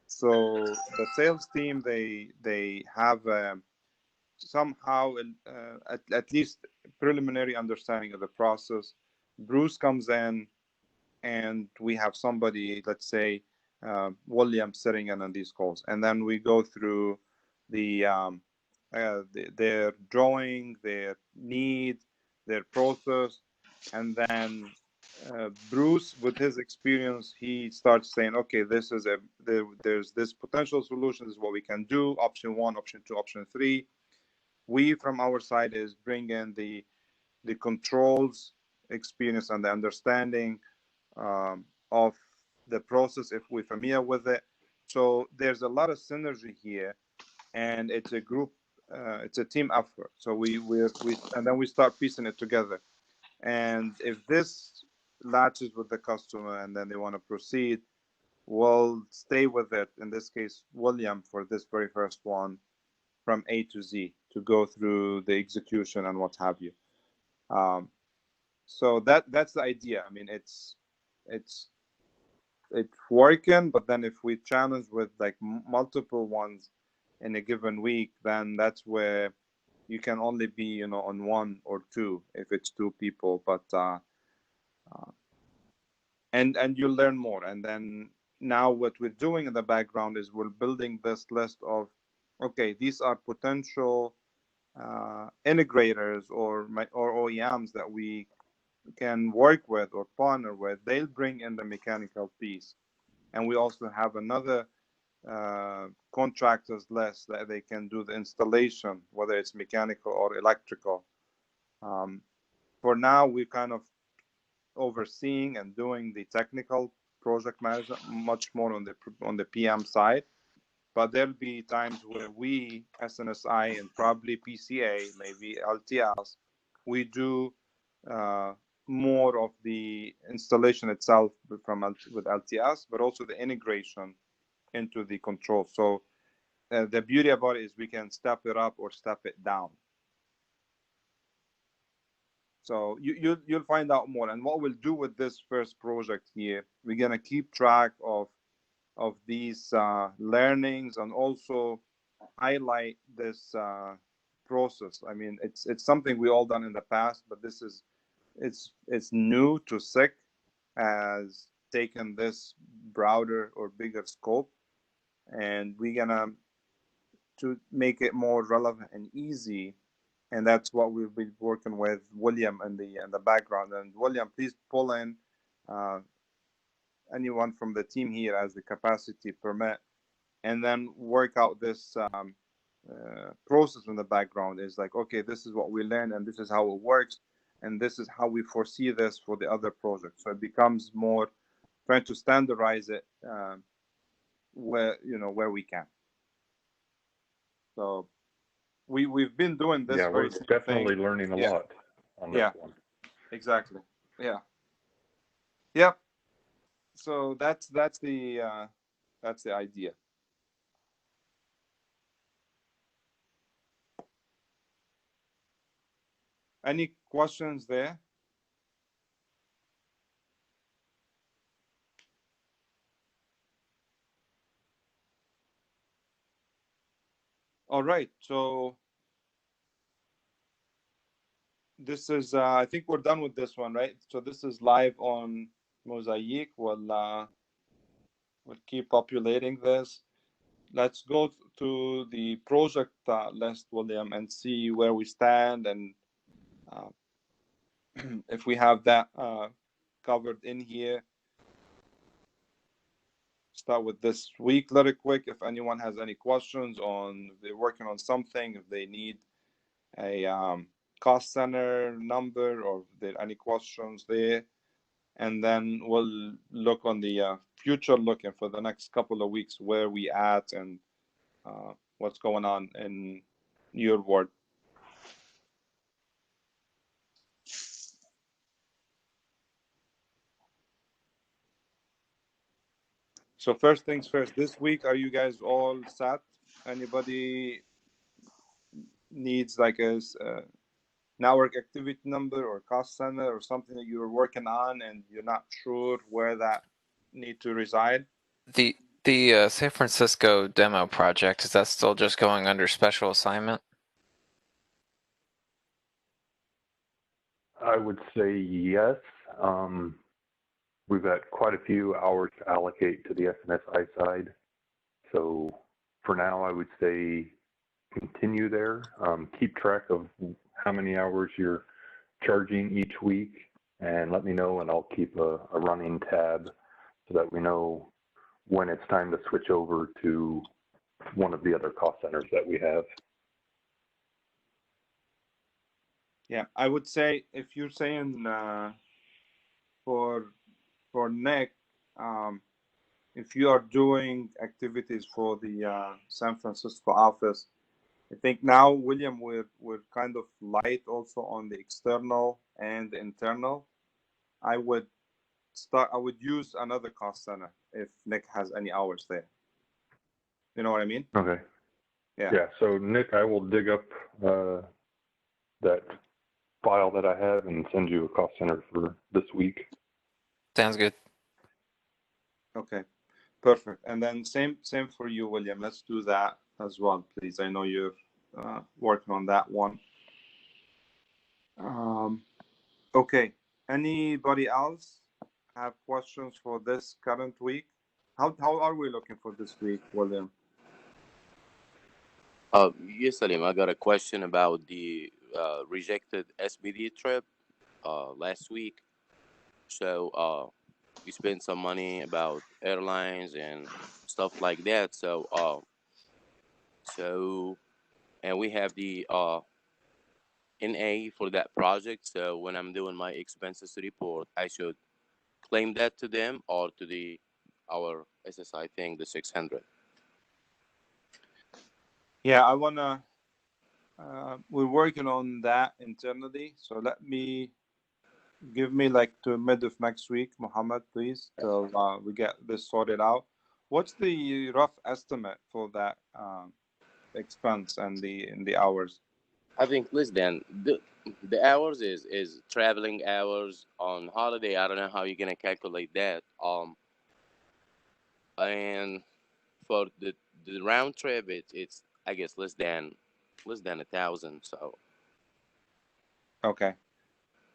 So the sales team, they have somehow at least preliminary understanding of the process. Bruce comes in, and we have somebody, let's say William, sitting in on these calls, and then we go through their drawing, their need, their process, and then Bruce, with his experience, he starts saying, okay, this is there's this potential solution. This is what we can do. Option 1, option 2, option 3. We, from our side, is bring in the controls experience and the understanding of the process if we're familiar with it. So there's a lot of synergy here, and it's a group, it's a team effort. So we and then we start piecing it together. And if this latches with the customer and then they want to proceed, we'll stay with it. In this case, William, for this very first one, from A to Z, to go through the execution and what have you. So that's the idea. I mean, it's working, but then if we challenge with like multiple ones in a given week, then that's where you can only be, you know, on 1 or 2 if it's 2 people. But and you learn more. And then now what we're doing in the background is we're building this list of, okay, these are potential integrators or OEMs that we can work with or partner with. They'll bring in the mechanical piece, and we also have another contractors list that they can do the installation, whether it's mechanical or electrical. For now, we're kind of overseeing and doing the technical project management much more on the PM side. But there'll be times where we, S&SI, and probably PCA, maybe LTS, we do more of the installation itself with LTS, but also the integration into the control. So the beauty about it is we can step it up or step it down. So you'll find out more. And what we'll do with this first project here, we're gonna keep track of these learnings, and also highlight this process. I mean, it's something we all done in the past, but this is it's new to SICK, as taken this broader or bigger scope, and we're gonna to make it more relevant and easy. And that's what we'll be working with William in the background. And William, please pull in anyone from the team here as the capacity permit, and then work out this process in the background. Is like, okay, this is what we learned, and this is how it works, and this is how we foresee this for the other projects. So it becomes more trying to standardize it where we can. So we've been doing this. Yeah, we're definitely thing. learning a lot on this one. Exactly. Yeah. Yep. So that's the idea. Any questions there? All right. So this is I think we're done with this one, right? So this is live on Mosaic. We'll keep populating this. Let's go to the project list, William, and see where we stand, and if we have that covered in here. Start with this week really quick. If anyone has any questions on, if they're working on something, if they need a cost center number, or if there are any questions there, and then we'll look on the future, looking for the next couple of weeks where we at, and what's going on in your world. So first things first, this week, are you guys all set? Anybody needs like a network activity number or cost center or something that you're working on and you're not sure where that need to reside? The San Francisco demo project, is that still just going under special assignment? I would say yes. We've got quite a few hours to allocate to the S&SI side. So for now, I would say continue there. Keep track of how many hours you're charging each week and let me know, and I'll keep a running tab so that we know when it's time to switch over to one of the other cost centers that we have. Yeah, I would say if you're saying for Nick, if you are doing activities for the San Francisco office, I think now, William, we're kind of light also on the external and the internal. I would use another cost center if Nick has any hours there. You know what I mean? Okay. Yeah. Yeah. So Nick, I will dig up that file that I have and send you a cost center for this week. Sounds good. Okay. Perfect. And then same for you, William. Let's do that as well, please. I know you're working on that one. Okay. Anybody else have questions for this current week? How are we looking for this week, William? Yes, Salim, I got a question about the rejected SBD trip last week. So we spent some money about airlines and stuff like that. And we have the NA for that project. So when I'm doing my expenses report, I should claim that to them or to our SSI thing, the 600. Yeah, I wanna. We're working on that internally. So give me like to mid of next week, Muhammad, please, till we get this sorted out. What's the rough estimate for that expense and the hours? I think less than the hours is traveling hours on holiday. I don't know how you're gonna calculate that. And for the round trip, it's I guess less than 1,000. So Okay,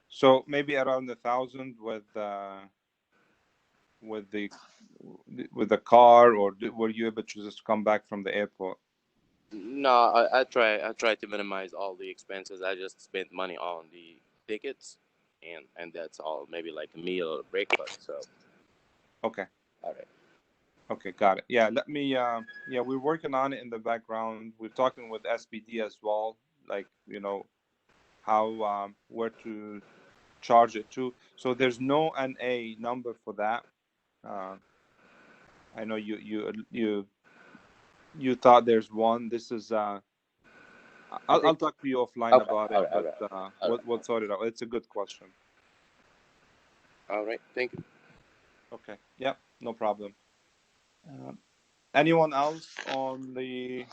so maybe around 1,000 with the car, or were you able to just come back from the airport? no, I try to minimize all the expenses. I just spent money on the tickets, and that's all. Maybe like a meal or breakfast. So Okay. all right. Okay, got it. Yeah, let me. Yeah, we're working on it in the background. We're talking with SPD as well, like how where to charge it to. So there's no NA number for that. I know you thought there's one. This is I'll talk to you offline Okay. about All it, right. All right. but All right. we'll sort it out. It's a good question. All right. Thank you. Okay. Yeah, no problem. Anyone else on this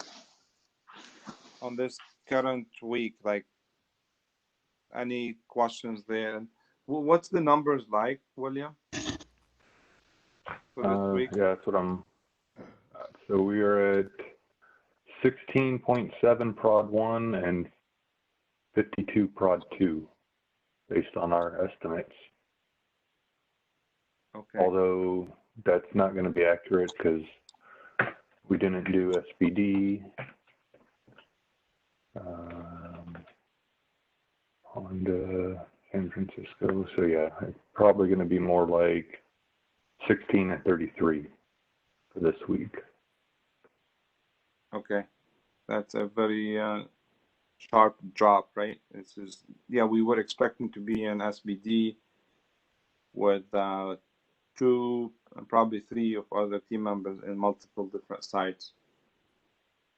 current week, like any questions there? What's the numbers like, William, for this week? Yeah, that's what I'm. So we are at 16.7 prod 1 and 52 prod 2 based on our estimates. Okay. Although that's not going to be accurate because we didn't do SBD. On to San Francisco. So yeah, it's probably going to be more like 16 and 33 for this week. Okay. That's a very sharp drop, right? This is, yeah, we were expecting to be in SBD with 2, probably 3 of other team members in multiple different sites.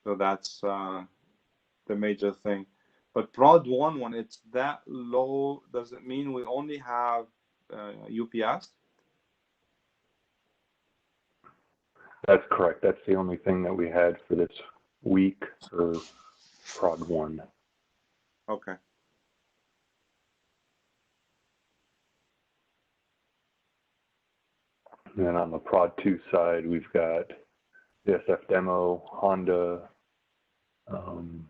So that's the major thing. But prod 1, when it's that low, does it mean we only have UPS? That's correct. That's the only thing that we had for this week for prod 1. Okay. And then on the Prod 2 side, we've got the SF demo, Honda, and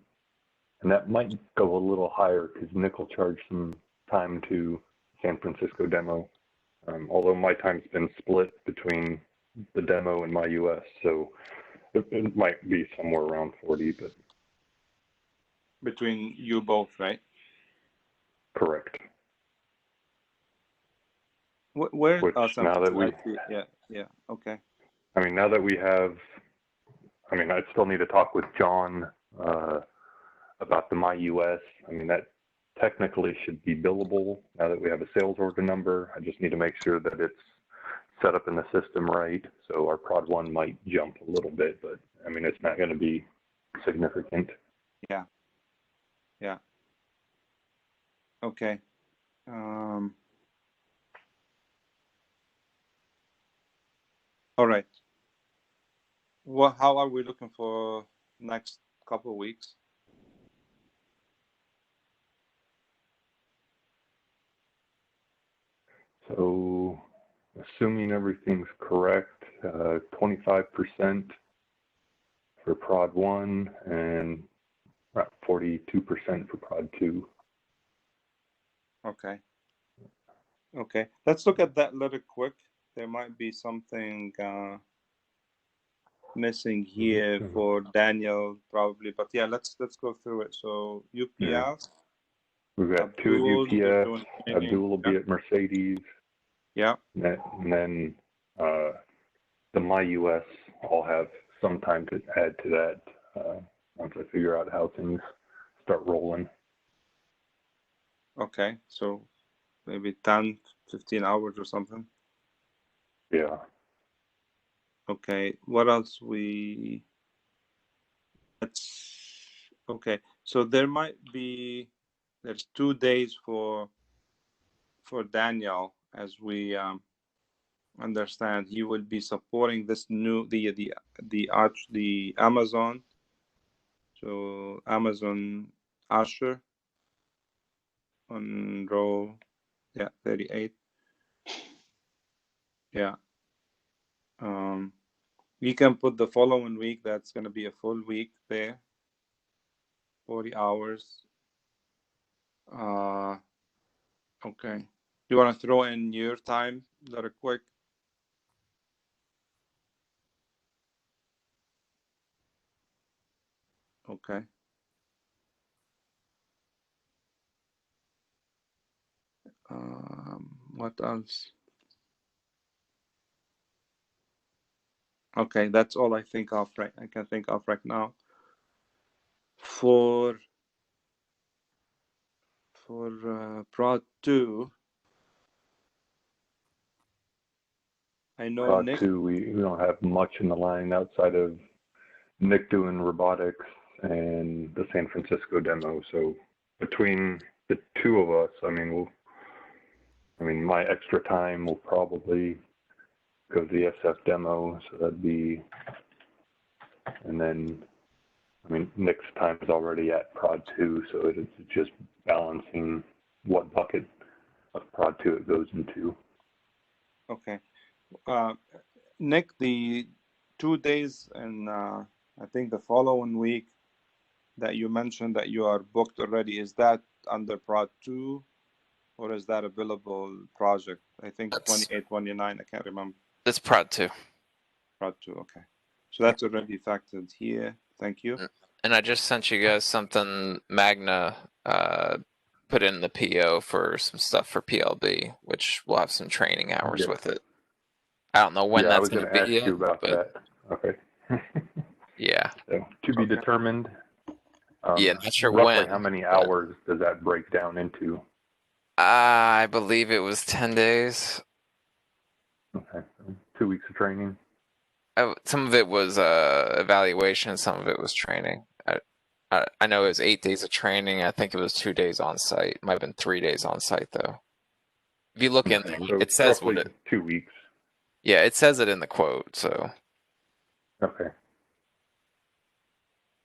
that might go a little higher because Nick will charge some time to San Francisco demo. Although my time's been split between the demo and my US, so it might be somewhere around 40, but Between you both, right? correct. Where? Which San now that Francisco, I see. Yeah. Okay. I mean, now that we have, I mean, I still need to talk with John about the My US. I mean, that technically should be billable now that we have a sales order number. I just need to make sure that it's set up in the system right. So our Prod 1 might jump a little bit, but I mean, it's not going to be significant. Yeah. Okay. All right. How are we looking for next couple of weeks? So assuming everything's correct, 25% for Prod 1 and about 42% for Prod 2. Okay. Let's look at that little quick. There might be something missing here for Daniel probably, but yeah, let's go through it. So UPS. Yeah. We've got two Abdul at is UPS. doing Abdul will be at Mercedes. Yeah. And then the My US, I'll have some time to add to that once I figure out how things start rolling. Okay. So maybe 10, 15 hours or something. Yeah. Okay. What else okay. So there's 2 days for Daniel, as we understand. He will be supporting this new the Amazon. So Amazon Azure on row 38. Yeah. We can put the following week. That's going to be a full week there. 40 hours. Okay. You want to throw in your time that are quick? Okay. What else? Okay, that's all I think of I can think of right now. For Prod 2, I know Prod Nick. 2, we don't have much in the line outside of Nick doing robotics and the San Francisco demo. So between the two of us, I mean, my extra time will probably go to the SF demo. So that'd be, and then, I mean, Nick's time is already at Prod 2. So it's just balancing what bucket of Prod 2 it goes into. Okay. Nick, the 2 days and I think the following week that you mentioned that you are booked already, is that under Prod 2 or is that a billable project? I think 28, 29, I can't remember. It's Prod 2. Prod 2, okay. So that's already factored here. Thank you. And I just sent you guys something Magna put in the PO for some stuff for PLB, which will have some training hours with it. I don't know when that's going to be. I was going to ask you about that. Okay. Yeah. So, to be determined. Yeah, not sure roughly when. How many hours does that break down into? I believe it was 10 days. Okay. 2 weeks of training. Some of it was evaluation. Some of it was training. I know it was 8 days of training. I think it was 2 days on site. Might have been 3 days on site though. If you look in there, so it says what 2 weeks. Yeah, it says it in the quote. So. Okay.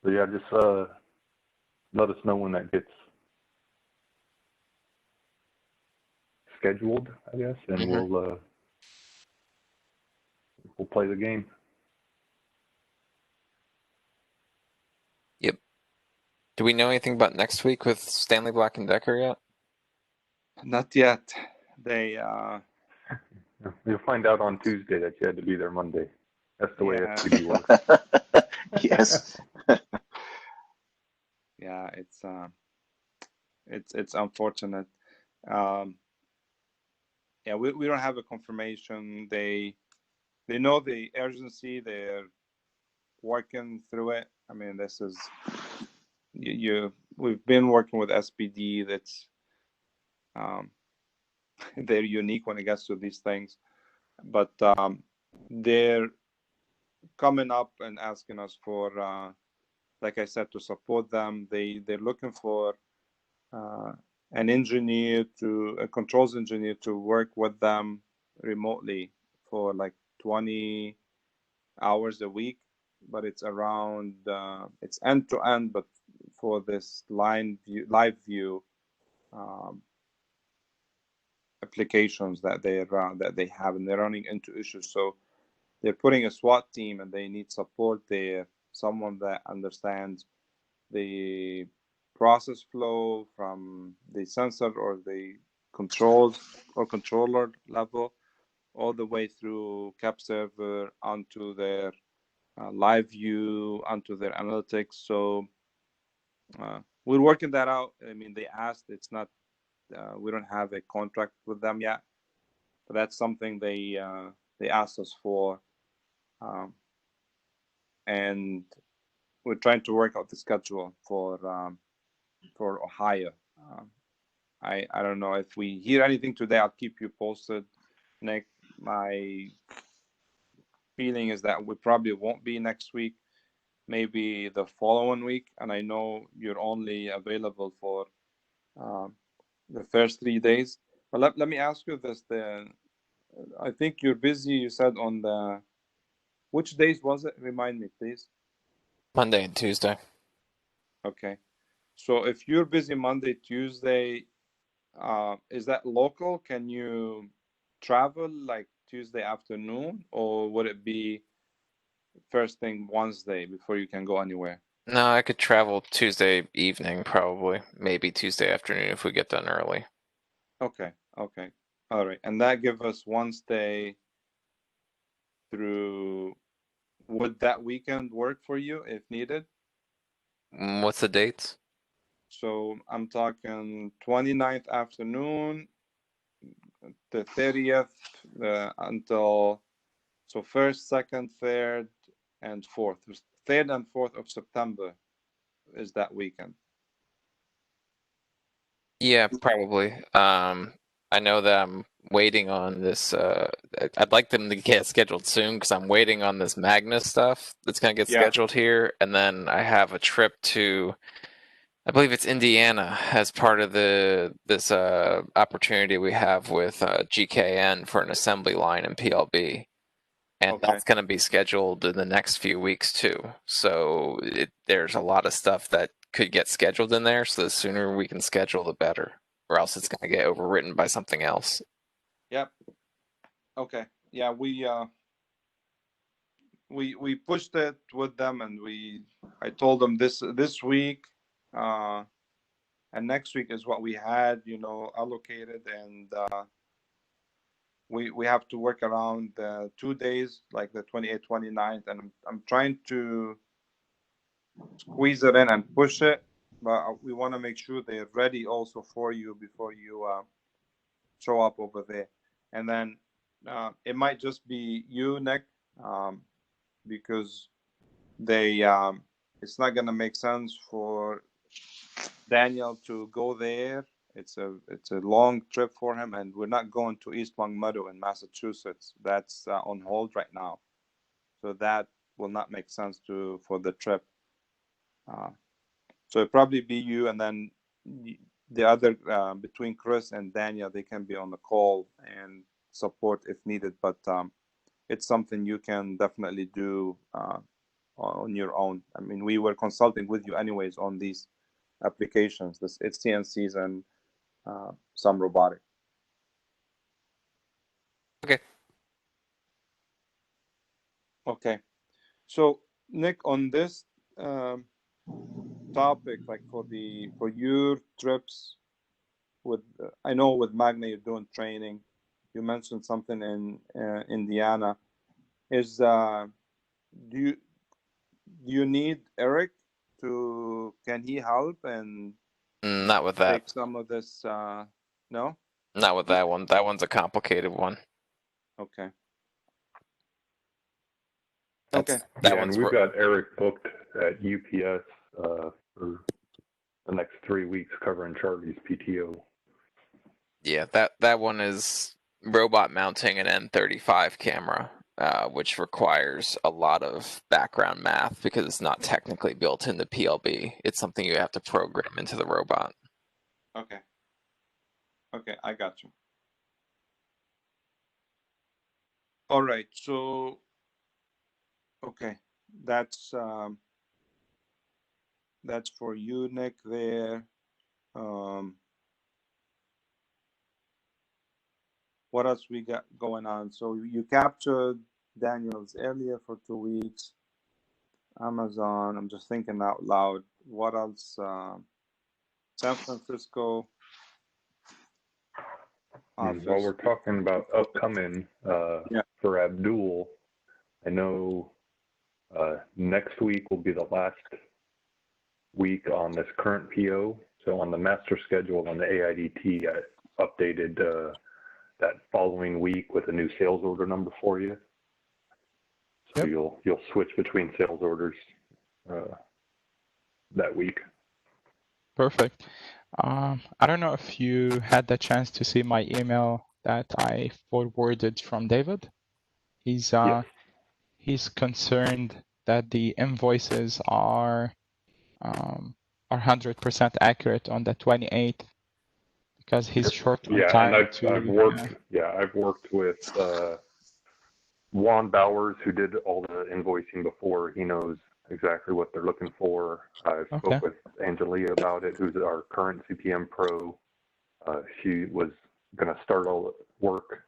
So yeah, just let us know when that gets scheduled, I guess, and Mhm. we'll play the game. Yep. Do we know anything about next week with Stanley Black and Decker yet? Not yet. They You'll find out on Tuesday that you had to be there Monday. That's the way yeah, SPD works. Yes. yeah, it's unfortunate. Um, yeah, we don't have a confirmation. They know the urgency. They're working through it. I mean, this is we've been working with SPD. That's um, they're unique when it gets to these things, but they're coming up and asking us for, like I said, to support them. They're looking for an engineer a controls engineer to work with them remotely for like 20 hours a week, but it's around it's end to end, but for this live view um, applications that they have, and they're running into issues. So they're putting a SWAT team, and they need support there, someone that understands the process flow from the sensor or the controls or controller level all the way through cap server onto their live view, onto their analytics. So we're working that out. I mean, they asked, it's not, we don't have a contract with them yet, but that's something they asked us for. And we're trying to work out the schedule for Ohio. I don't know if we hear anything today. I'll keep you posted, Nick. My feeling is that we probably won't be next week, maybe the following week. And I know you're only available for the first 3 days. But let me ask you this: I think you're busy. You said on the which days was it? Remind me, please. Monday and Tuesday. Okay. So if you're busy Monday, Tuesday, is that local? Can you travel like Tuesday afternoon, or would it be first thing Wednesday before you can go anywhere? No, I could travel Tuesday evening, probably. Maybe Tuesday afternoon if we get done early. Okay. Okay. All right. And that gives us Wednesday through. Would that weekend work for you if needed? What's the dates? So I'm talking 29th afternoon, the 30th until so first, second, third, and fourth. 3rd and 4th of September is that weekend. Yeah, probably. I know that I'm waiting on this. I'd like them to get scheduled soon because I'm waiting on this Magnus stuff that's going to get Yeah. scheduled here. And then I have a trip to, I believe it's Indiana as part of this opportunity we have with GKN for an assembly line in PLB. And Okay. that's going to be scheduled in the next few weeks too. So there's a lot of stuff that could get scheduled in there. So the sooner we can schedule, the better, or else it's going to get overwritten by something else. Yep. Okay. Yeah, we pushed it with them, and I told them this week and next week is what we had, allocated, and we have to work around 2 days, like the 28th, 29th, and I'm trying to squeeze it in and push it, but we want to make sure they're ready also for you before you show up over there. And then it might just be you, Nick, because it's not going to make sense for Daniel to go there. It's a long trip for him, and we're not going to East Long Meadow in Massachusetts. That's on hold right now, so that will not make sense for the trip. So it'll probably be you, and then the other between Chris and Daniel, they can be on the call and support if needed. But it's something you can definitely do on your own. I mean, we were consulting with you anyways on these applications. It's CNCs and some robotic. Okay. Okay. So Nick, on this topic, like for your trips with, I know with Magna you're doing training. You mentioned something in Indiana. Is do you need Eric to? Can he help and Not with that. take some of this? No. Not with that one. That one's a complicated one. Okay. That's, Okay. That Yeah, one's and we've got Eric booked at UPS for the next 3 weeks covering Charlie's PTO. yeah. That one is robot mounting an N35 camera, which requires a lot of background math because it's not technically built into PLB. It's something you have to program into the robot. Okay. Okay, I got you. All right. So, okay, that's for you, Nick. There. What else we got going on? So you captured Daniels earlier for 2 weeks. Amazon. I'm just thinking out loud. What else? San Francisco office. While we're talking about upcoming Yeah. for Abdul, I know next week will be the last week on this current PO. So on the master schedule on the AIDT, I updated that following week with a new sales order number for you. So Yep. you'll switch between sales orders that week. Perfect. I don't know if you had the chance to see my email that I forwarded from David. He's Yes. he's concerned that the invoices are 100% accurate on the 28th because he's short on Yeah, time and to. I've worked with Juan Bowers, who did all the invoicing before. He knows exactly what they're looking for. I spoke with Angelia about it, who's our current CPM pro. She was going to start all the work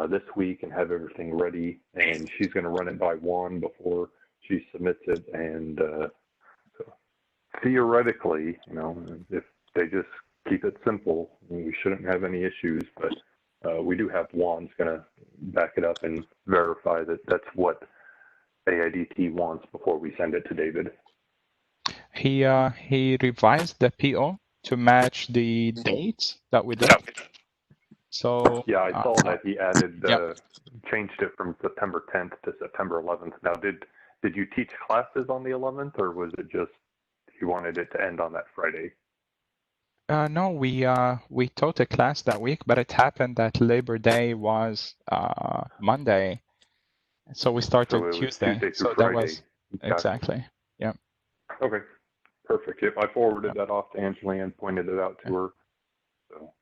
this week and have everything ready, and she's going to run it by Juan before she submits it. And so theoretically, if they just keep it simple, we shouldn't have any issues. But we do have Juan's going to back it up and verify that that's what AIDT wants before we send it to David. He revised the PO to match the dates that we did. So yeah, I saw that he added yep. Changed it from September 10th to September 11th. Now, did you teach classes on the 11th, or was it just you wanted it to end on that Friday? No, we taught a class that week, but it happened that Labor Day was Monday, so we started So it was Tuesday. Tuesday through So Friday. that was exactly. Yeah. Okay, perfect. Yep, I forwarded that off to Angelia and pointed it out to her, so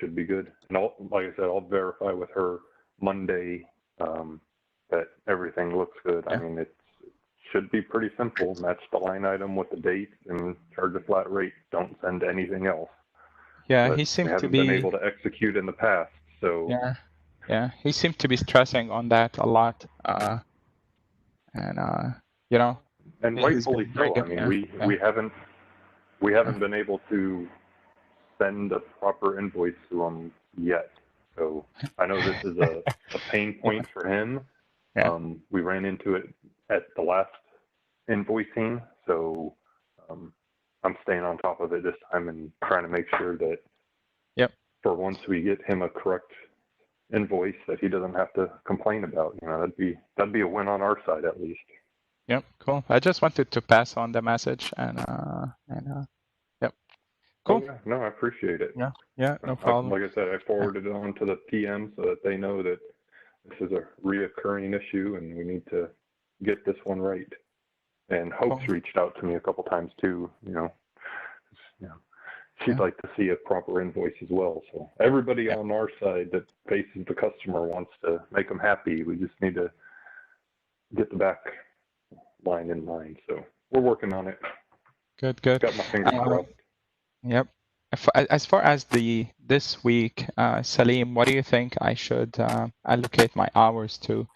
should be good. And like I said, I'll verify with her Monday that everything looks good. Yeah. I mean, it should be pretty simple. Match the line item with the date and charge a flat rate. Don't send anything else. Yeah, But he seemed we to haven't be been able to execute in the past. So yeah, he seemed to be stressing on that a lot. And and he's rightfully been very so. I good. mean, we haven't been able to send a proper invoice to him yet. So I know this is a pain point for him. Yeah. We ran into it at the last invoicing, so I'm staying on top of it this time and trying to make sure that for once we get him a correct invoice that he doesn't have to complain about. That'd be a win on our side at least. Yep, cool. I just wanted to pass on the message and yep. Cool. Oh, yeah. No, I appreciate it. Yeah, no problem. Like I said, I forwarded it on to the PM so that they know that this is a reoccurring issue and we need to get this one right. And Hope's reached out to me a couple times too, she'd like to see a proper invoice as well. So everybody on our side that faces the customer wants to make them happy. We just need to get the back line in line. So we're working on it. Good. Got my fingers crossed. Yep. as far as this week, Salim, what do you think I should allocate my hours to?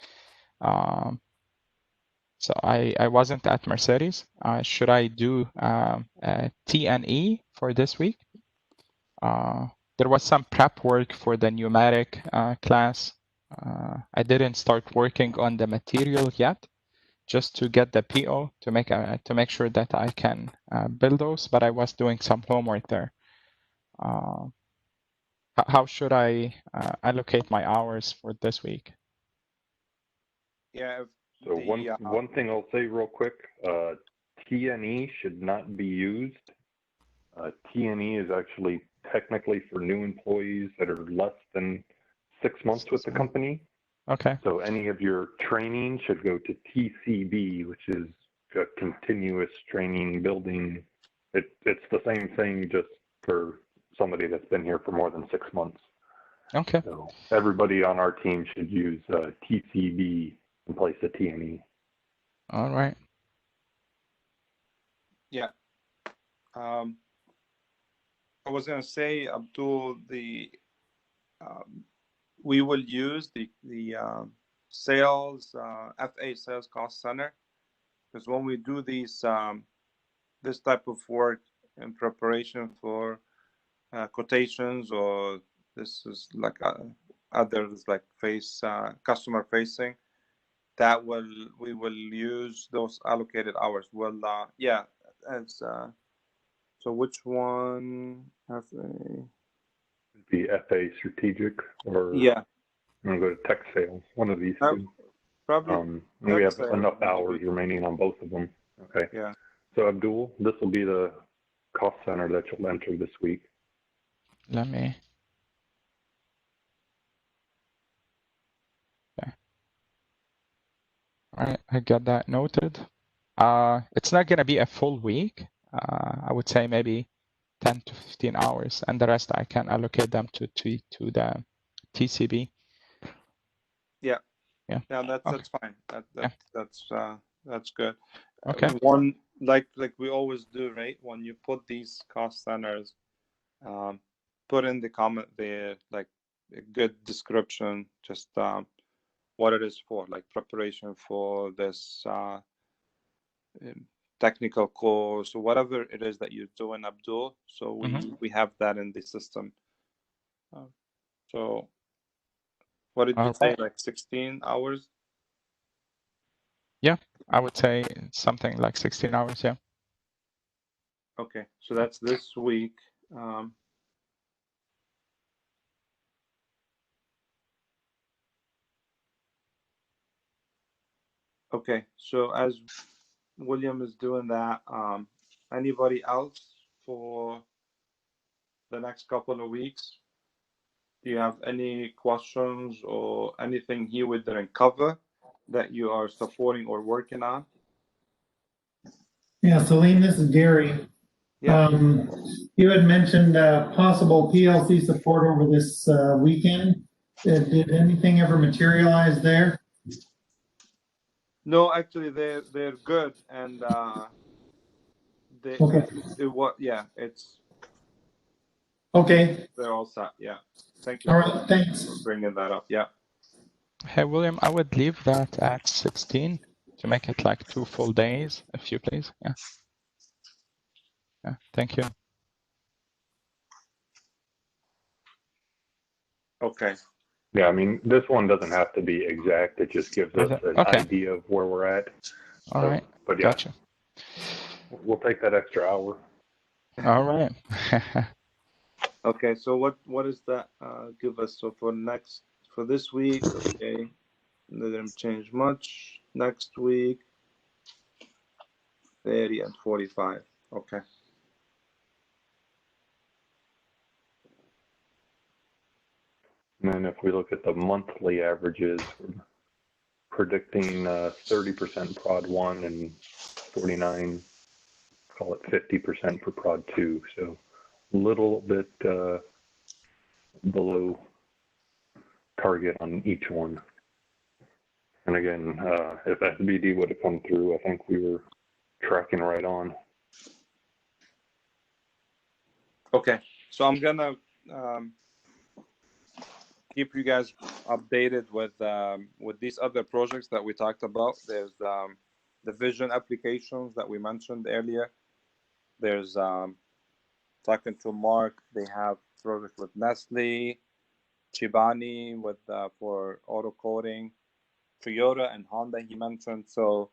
So I wasn't at Mercedes. Should I do T&E for this week? There was some prep work for the pneumatic class. I didn't start working on the material yet, just to get the PO to make sure that I can build those. But I was doing some homework there. How should I allocate my hours for this week? Yeah. So one thing I'll say real quick, T&E should not be used. T&E is actually technically for new employees that are less than 6 months with the company. Okay. So any of your training should go to TCB, which is a continuous training building. It's the same thing, just for somebody that's been here for more than 6 months. Okay. So everybody on our team should use TCB in place of T&E. All right. Yeah. I was gonna say, Abdul, we will use the sales FA sales cost center, because when we do these this type of work in preparation for quotations, or this is like others like customer facing, that we will use those allocated hours. Well, yeah, as so which one have The FA strategic, or yeah, I'm going to go to tech sales, one of these two. probably And we have enough hours remaining on both of them. Okay. Yeah. So Abdul, this will be the cost center that you'll enter this week. Let me. Okay. All right, I got that noted. It's not gonna be a full week. I would say maybe 10 to 15 hours, and the rest I can allocate them to the TCB. Yeah. Yeah. Yeah, that's Okay. that's fine. That's good. Okay. One like we always do, right? When you put these cost centers, put in the comment there like a good description, just what it is for, like preparation for this technical course or whatever it is that you're doing, Abdul. So we have that in the system. So what did you say? Like 16 hours? Yeah, I would say something like 16 hours. Yeah. Okay, so that's this week. Okay, so as William is doing that, anybody else for the next couple of weeks? Do you have any questions or anything here we didn't cover that you are supporting or working on? Yeah, Salim, this is Gary. Yeah. You had mentioned possible PLC support over this weekend. Did anything ever materialize there? No, actually, they're good, and Okay. It's Okay. they're all set. Yeah. Thank you All for right. Thanks. bringing that up. Yeah. Hey, William, I would leave that at 16 to make it like 2 full days, if you please. Yeah. Yeah. Thank you. Okay. Yeah, I mean, this one doesn't have to be exact. It just gives us an idea of where we're at. All right. But yeah, Gotcha. We'll take that extra hour. All right. Okay, so what does that give us? So for this week, okay, didn't change much. Next week, 30 and 45. Okay. And then if we look at the monthly averages, we're predicting 30% prod 1 and 49, call it 50% for prod 2. So a little bit below target on each one. And again, if SBD would have come through, I think we were tracking right on. Okay. So I'm gonna keep you guys updated with these other projects that we talked about. There's the vision applications that we mentioned earlier. There's talking to Mark. They have project with Nestle, Chibani with for auto coding, Toyota and Honda. He mentioned. So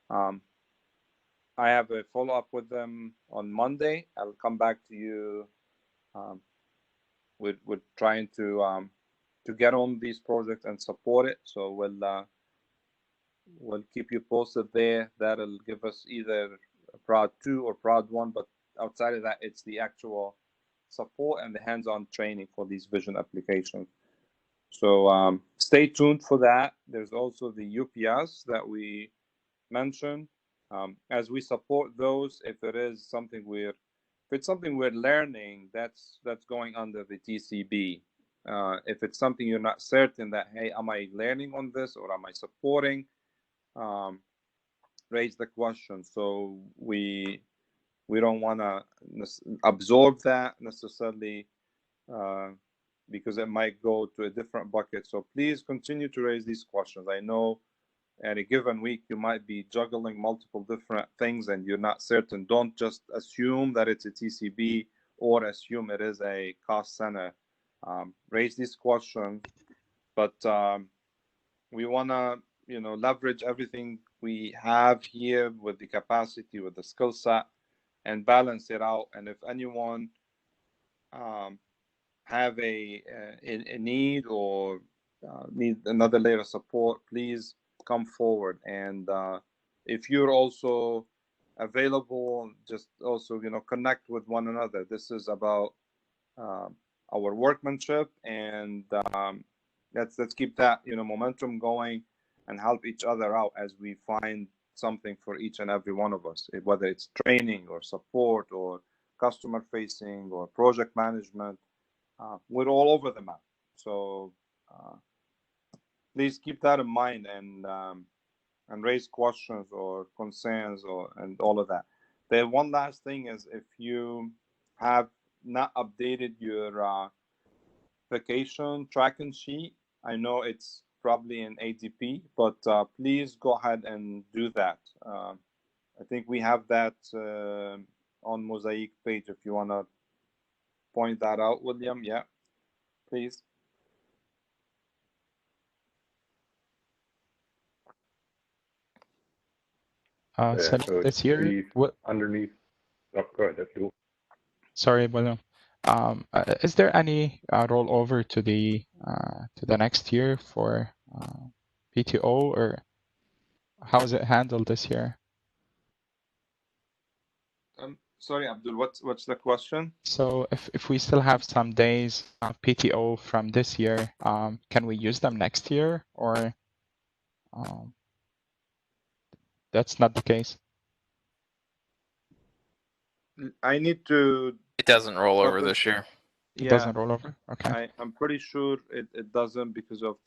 I have a follow up with them on Monday. I'll come back to you. With trying to get on these projects and support it. So we'll keep you posted there. That'll give us either a prod 2 or prod 1, but outside of that, it's the actual support and the hands-on training for these vision applications. So stay tuned for that. There's also the UPS that we mentioned. As we support those, if it's something we're learning, that's going under the TCB. If it's something you're not certain that, hey, am I learning on this or am I supporting? Raise the question. So we don't want to absorb that necessarily because it might go to a different bucket. So please continue to raise these questions. I know at a given week you might be juggling multiple different things and you're not certain. Don't just assume that it's a TCB or assume it is a cost center. Raise these questions, but we want to leverage everything we have here with the capacity, with the skill set, and balance it out. And if anyone have a need or need another layer of support, please come forward. And if you're also available, just also connect with one another. This is about our workmanship, and let's keep that momentum going and help each other out as we find something for each and every one of us, whether it's training or support or customer facing or project management. We're all over the map. So please keep that in mind and raise questions or concerns and all of that. The one last thing is, if you have not updated your vacation tracking sheet, I know it's probably in ADP, but please go ahead and do that. I think we have that on Mosaic page. If you want to point that out, William, yeah, please. Yeah, So so this year, what? underneath. Oh, go ahead. That's cool. Sorry, William. Is there any rollover to the next year for PTO, or how is it handled this year? Sorry, Abdul. What's the question? So if we still have some days of PTO from this year, can we use them next year, or that's not the case? I need to. It doesn't roll over double- this year. It Yeah, doesn't roll over? Okay. I'm pretty sure it doesn't because of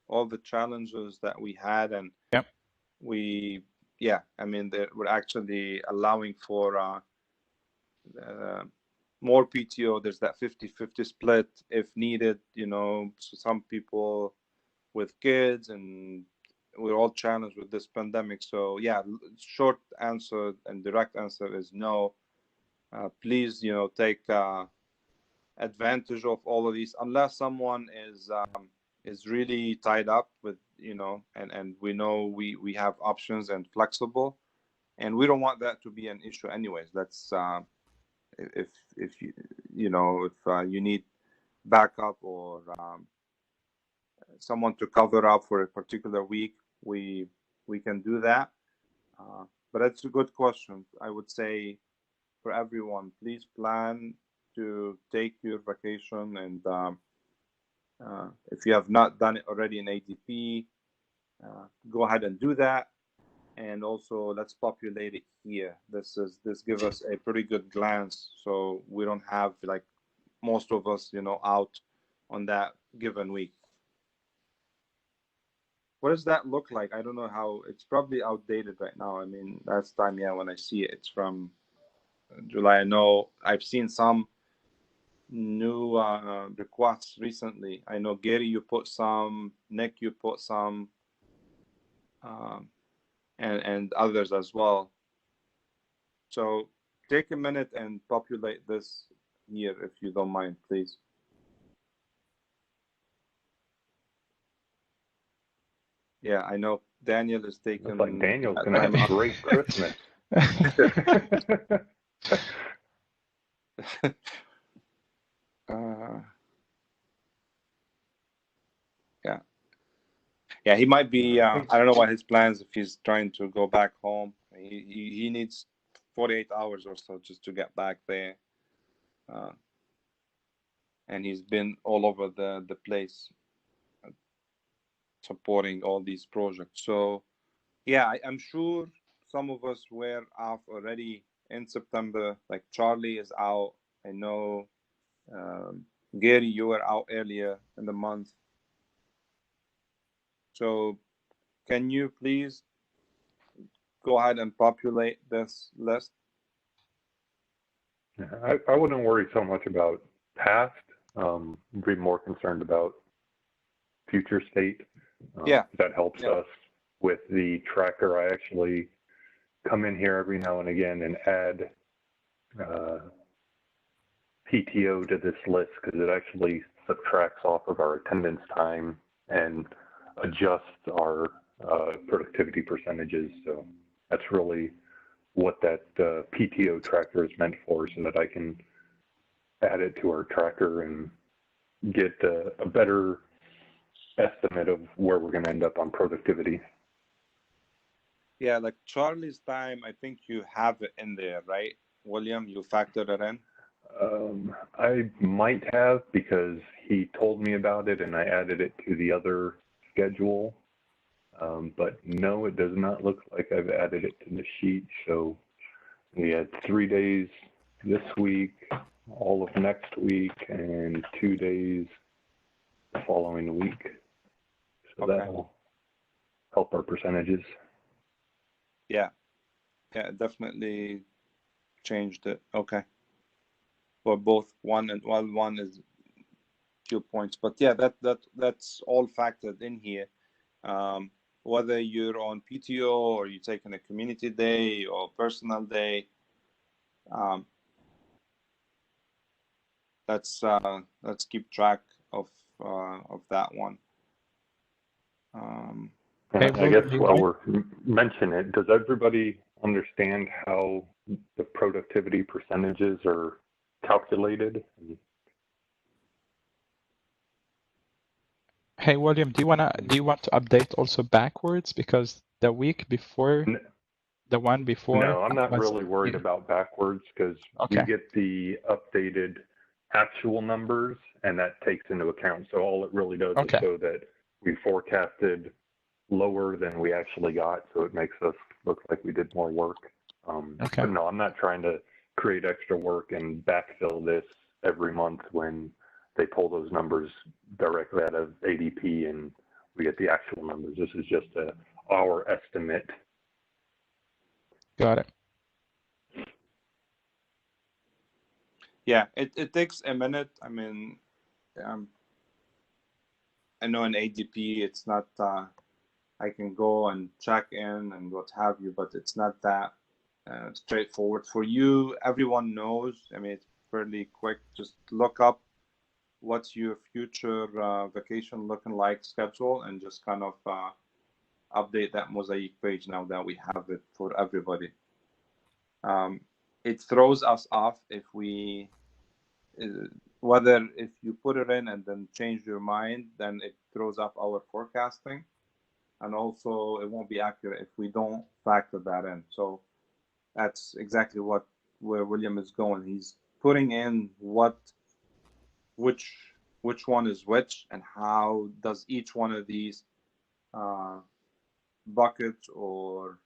all the challenges that we had, and Yep. I mean, we're actually allowing for more PTO. There's that 50-50 split if needed, so some people with kids, and we're all challenged with this pandemic. So yeah, short answer and direct answer is no. Please, take advantage of all of these, unless someone is really tied up with, and we know we have options and flexible, and we don't want that to be an issue anyways. That's if you need backup or someone to cover up for a particular week, we can do that. But that's a good question. I would say for everyone, please plan to take your vacation, and if you have not done it already in ADP, go ahead and do that. And also, let's populate it here. This gives us a pretty good glance, so we don't have like most of us, out on that given week. What does that look like? I don't know how. It's probably outdated right now. I mean, last time, when I see it, it's from July. I know I've seen some new requests recently. I know Gary, you put some, Nick, you put some, and others as well. So take a minute and populate this here if you don't mind, please. Yeah, I know Daniel is taking. Looks like Daniel's gonna have a great Christmas. Yeah, he might be. I don't know what his plans if he's trying to go back home. He needs 48 hours or so just to get back there, and he's been all over the place supporting all these projects. So yeah, I'm sure some of us were off already in September. Like Charlie is out. I know Gary, you were out earlier in the month. So can you please go ahead and populate this list? I wouldn't worry so much about past. Be more concerned about future state. Yeah. That helps us with the tracker. I actually come in here every now and again and add PTO to this list because it actually subtracts off of our attendance time and adjusts our productivity percentages. So that's really what that PTO tracker is meant for, so that I can add it to our tracker and get a better estimate of where we're going to end up on productivity. Yeah, like Charlie's time, I think you have it in there, right? William, you factored it in? I might have, because he told me about it and I added it to the other schedule. But no, it does not look like I've added it to the sheet. So we had 3 days this week, all of next week, and 2 days the following week. So that'll help our percentages. Yeah, definitely changed it. Okay. For both one is 2 points, but yeah, that's all factored in here. Whether you're on PTO or you're taking a community day or personal day, let's keep track of that one. I guess while we're mentioning it, does everybody understand how the productivity percentages are calculated? Hey William, do you want to update also backwards, because the week before, the one before? No, I'm not really worried about backwards, because we get the updated actual numbers and that takes into account. So all it really does is show that we forecasted lower than we actually got, so it makes us look like we did more work. But no, I'm not trying to create extra work and backfill this every month when they pull those numbers directly out of ADP and we get the actual numbers. This is just our estimate. Got it. Yeah, it takes a minute. I mean, I know in ADP it's not, I can go and check in and what have you, but it's not that straightforward. For you, everyone knows. I mean, it's fairly quick. Just look up what's your future vacation looking like schedule and just kind of update that mosaic page now that we have it for everybody. It throws us off if we, whether if you put it in and then change your mind, then it throws up our forecasting. And also it won't be accurate if we don't factor that in. So that's exactly where William is going. He's putting in which one is which and how does each one of these buckets or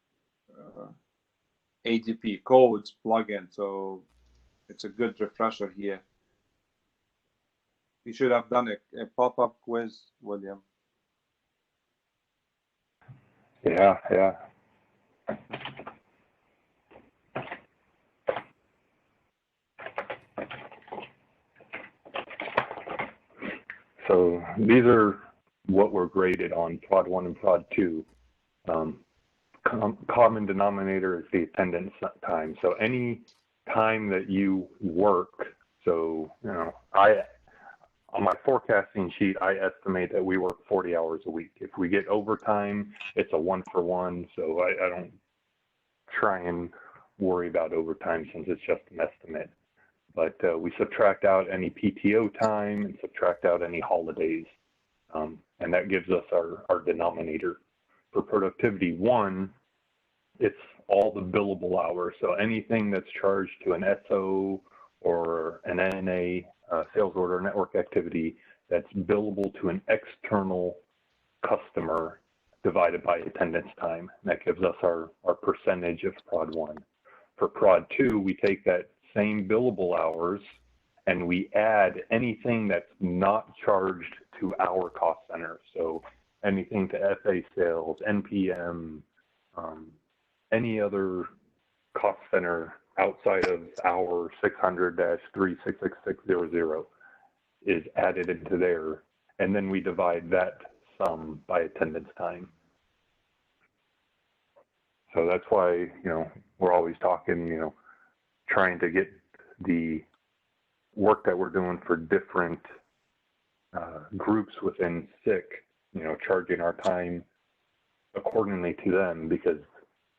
ADP codes plug in. So it's a good refresher here. You should have done a pop-up quiz, William. Yeah. So these are what we're graded on Prod 1 and Prod 2. Common denominator is the attendance time. So any time that you work, so, you know, on my forecasting sheet, I estimate that we work 40 hours a week. If we get overtime, it's a 1-for-1. So I don't try and worry about overtime since it's just an estimate. But we subtract out any PTO time and subtract out any holidays. And that gives us our denominator. For productivity 1, it's all the billable hours. So anything that's charged to an SO or an NNA, sales order network activity, that's billable to an external customer divided by attendance time. And that gives us our percentage of Prod 1. For Prod 2, we take that same billable hours and we add anything that's not charged to our cost center. So anything to FA sales, NPM, any other cost center outside of our 600-366600 is added into there, and then we divide that sum by attendance time. So that's why, you know, we're always talking, you know, trying to get the work that we're doing for different groups within SIC, you know, charging our time accordingly to them, because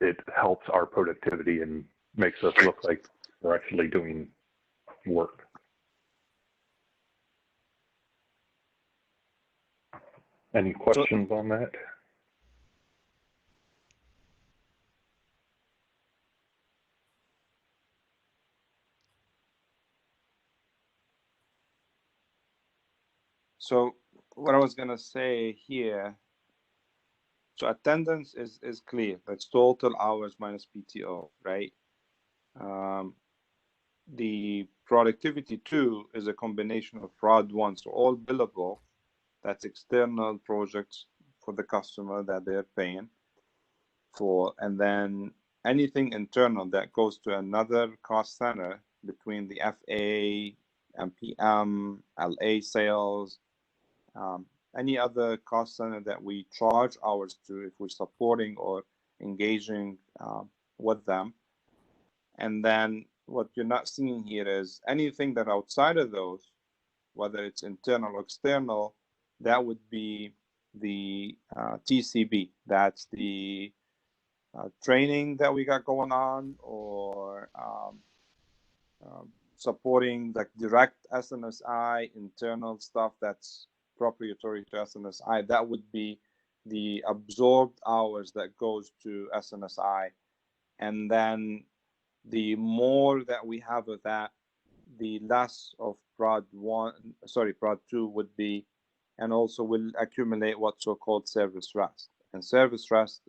it helps our productivity and makes us look like we're actually doing work. Any questions on that? So what I was gonna say here, so attendance is clear. That's total hours minus PTO, right? The productivity 2 is a combination of Prod 1, so all billable, that's external projects for the customer that they're paying for, and then anything internal that goes to another cost center between the FA, MPM, LA sales, any other cost center that we charge hours to if we're supporting or engaging with them. And then what you're not seeing here is anything that outside of those, whether it's internal or external, that would be the TCB. That's the training that we got going on, or supporting like direct S&SI internal stuff that's proprietary to S&SI. That would be the absorbed hours that goes to S&SI. And then the more that we have of that, the less of Prod 2 would be, and also will accumulate what's so-called service rest. And service rest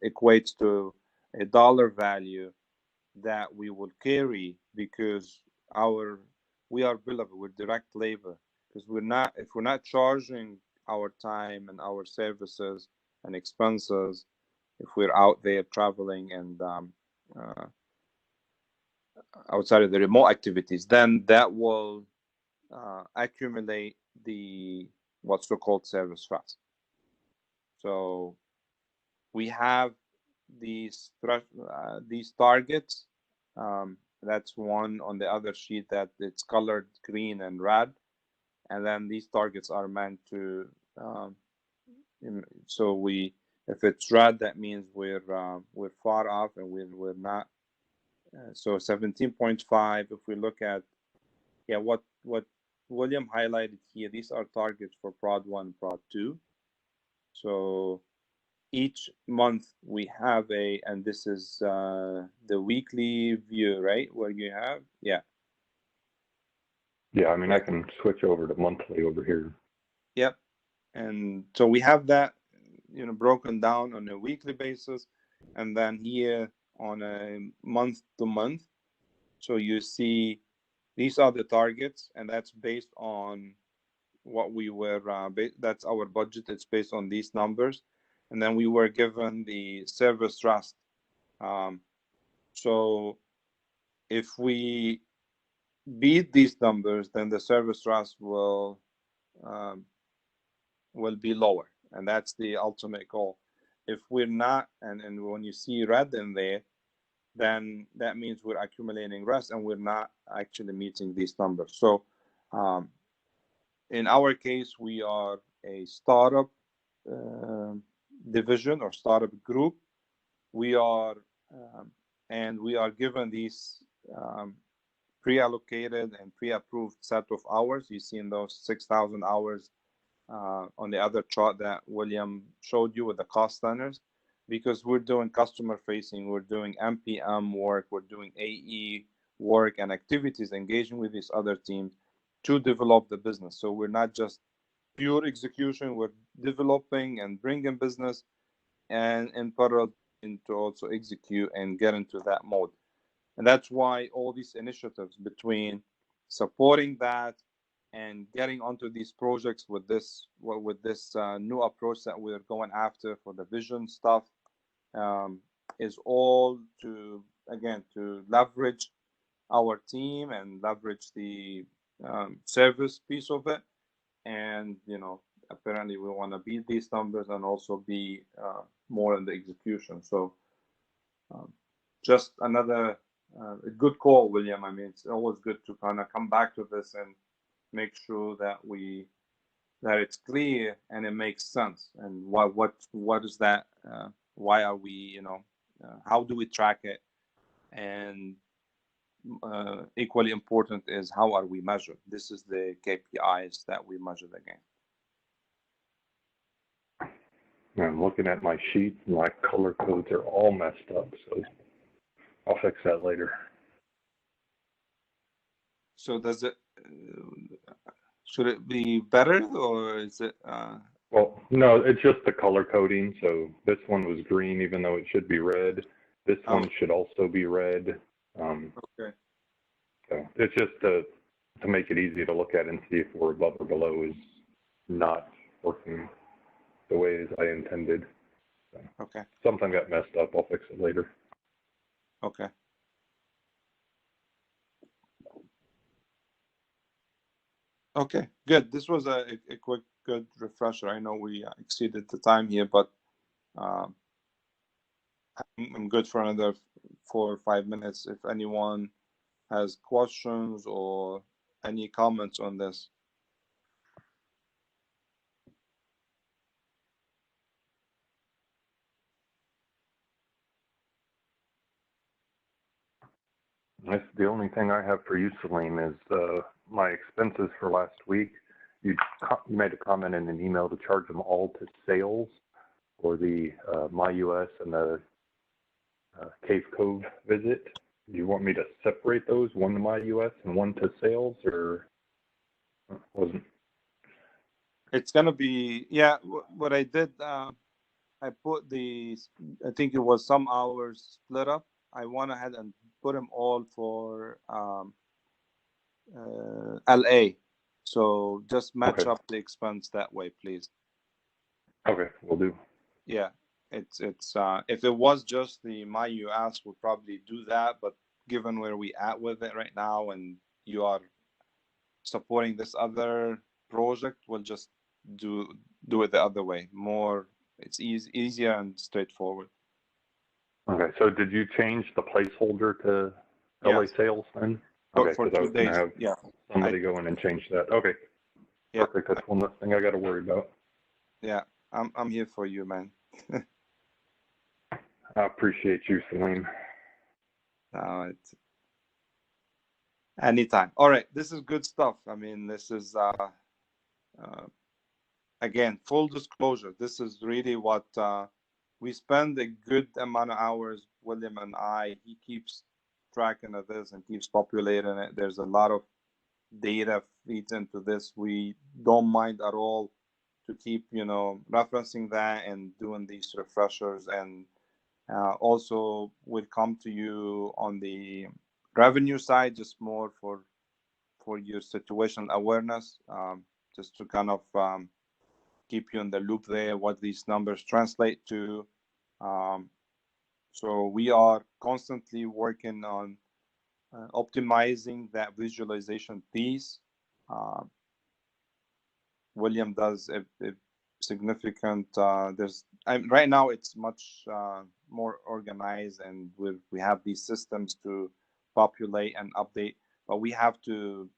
equates to a dollar value that we will carry, because we are billable, we're direct labor, because if we're not charging our time and our services and expenses, if we're out there traveling and outside of the remote activities, then that will accumulate the what's so-called service rest. So we have these targets. That's one on the other sheet that it's colored green and red, and then these targets are meant to. So if it's red, that means we're far off and we're not. So 17.5. If we look at what William highlighted here, these are targets for Prod 1, Prod 2. So each month we have and this is the weekly view, right? Where you have, yeah, I mean, I can switch over to monthly over here. Yep. And so we have that, broken down on a weekly basis, and then here on a month to month. So you see these are the targets, and that's based on what we were, that's our budget. It's based on these numbers. And then we were given the service trust. So if we beat these numbers, then the service trust will will be lower, and that's the ultimate goal. If we're not, and when you see red in there, then that means we're accumulating risk and we're not actually meeting these numbers. So in our case, we are a startup division or startup group. We are and we are given these pre-allocated and pre-approved set of hours. You see in those 6,000 hours on the other chart that William showed you with the cost centers, because we're doing customer facing, we're doing MPM work, we're doing AE work and activities, engaging with these other teams to develop the business. So we're not just pure execution, we're developing and bringing business, and in parallel to also execute and get into that mode. And that's why all these initiatives between supporting that and getting onto these projects with this new approach that we're going after for the vision stuff is all to, again, to leverage our team and leverage the service piece of it. And apparently we want to beat these numbers and also be more in the execution. So just another a good call, William. I mean, it's always good to kind of come back to this and make sure that it's clear and it makes sense. And what is that? Why are we? How do we track it? And equally important is how are we measured? This is the KPIs that we measured against. I'm looking at my sheet, and my color codes are all messed up, so I'll fix that later. So does it? Should it be better, or is it? Well, no, it's just the color coding. So this one was green, even though it should be red. This one should also be red. Okay. So it's just to make it easy to look at and see if we're above or below is not working the way as I intended. So okay. Something got messed up. I'll fix it later. Okay. Okay, good. This was a quick, good refresher. I know we exceeded the time here, but I'm good for another 4 or 5 minutes. If anyone has questions or any comments on this. That's the only thing I have for you, Salim, is my expenses for last week. You made a comment in an email to charge them all to sales for the MyUS and the Cave Cove visit. Do you want me to separate those, one to MyUS and one to sales, or wasn't? It's gonna be, yeah. What I did, I put I think it was some hours split up. I went ahead and put them all for LA. So just match up the expense that way, please. Okay, will do. Yeah, it's if it was just the MyUS, we'll probably do that. But given where we at with it right now, and you are supporting this other project, we'll just do it the other way. More, it's easier and straightforward. Okay, so did you change the placeholder to LA sales then? Okay, for because I was going to have somebody go in and change that. Okay, perfect. That's one less thing I got to worry about. Yeah, I'm here for you, man. I appreciate you, Salim. It's anytime. All right, this is good stuff. I mean, this is again, full disclosure. This is really what we spend a good amount of hours. William and I. He keeps tracking of this and keeps populating it. There's a lot of data feeds into this. We don't mind at all to keep referencing that and doing these refreshers. And also we'll come to you on the revenue side, just more for your situational awareness, just to kind of keep you in the loop there, what these numbers translate to. So we are constantly working on optimizing that visualization piece. William does a significant. Right now it's much more organized, and we have these systems to populate and update, but we have to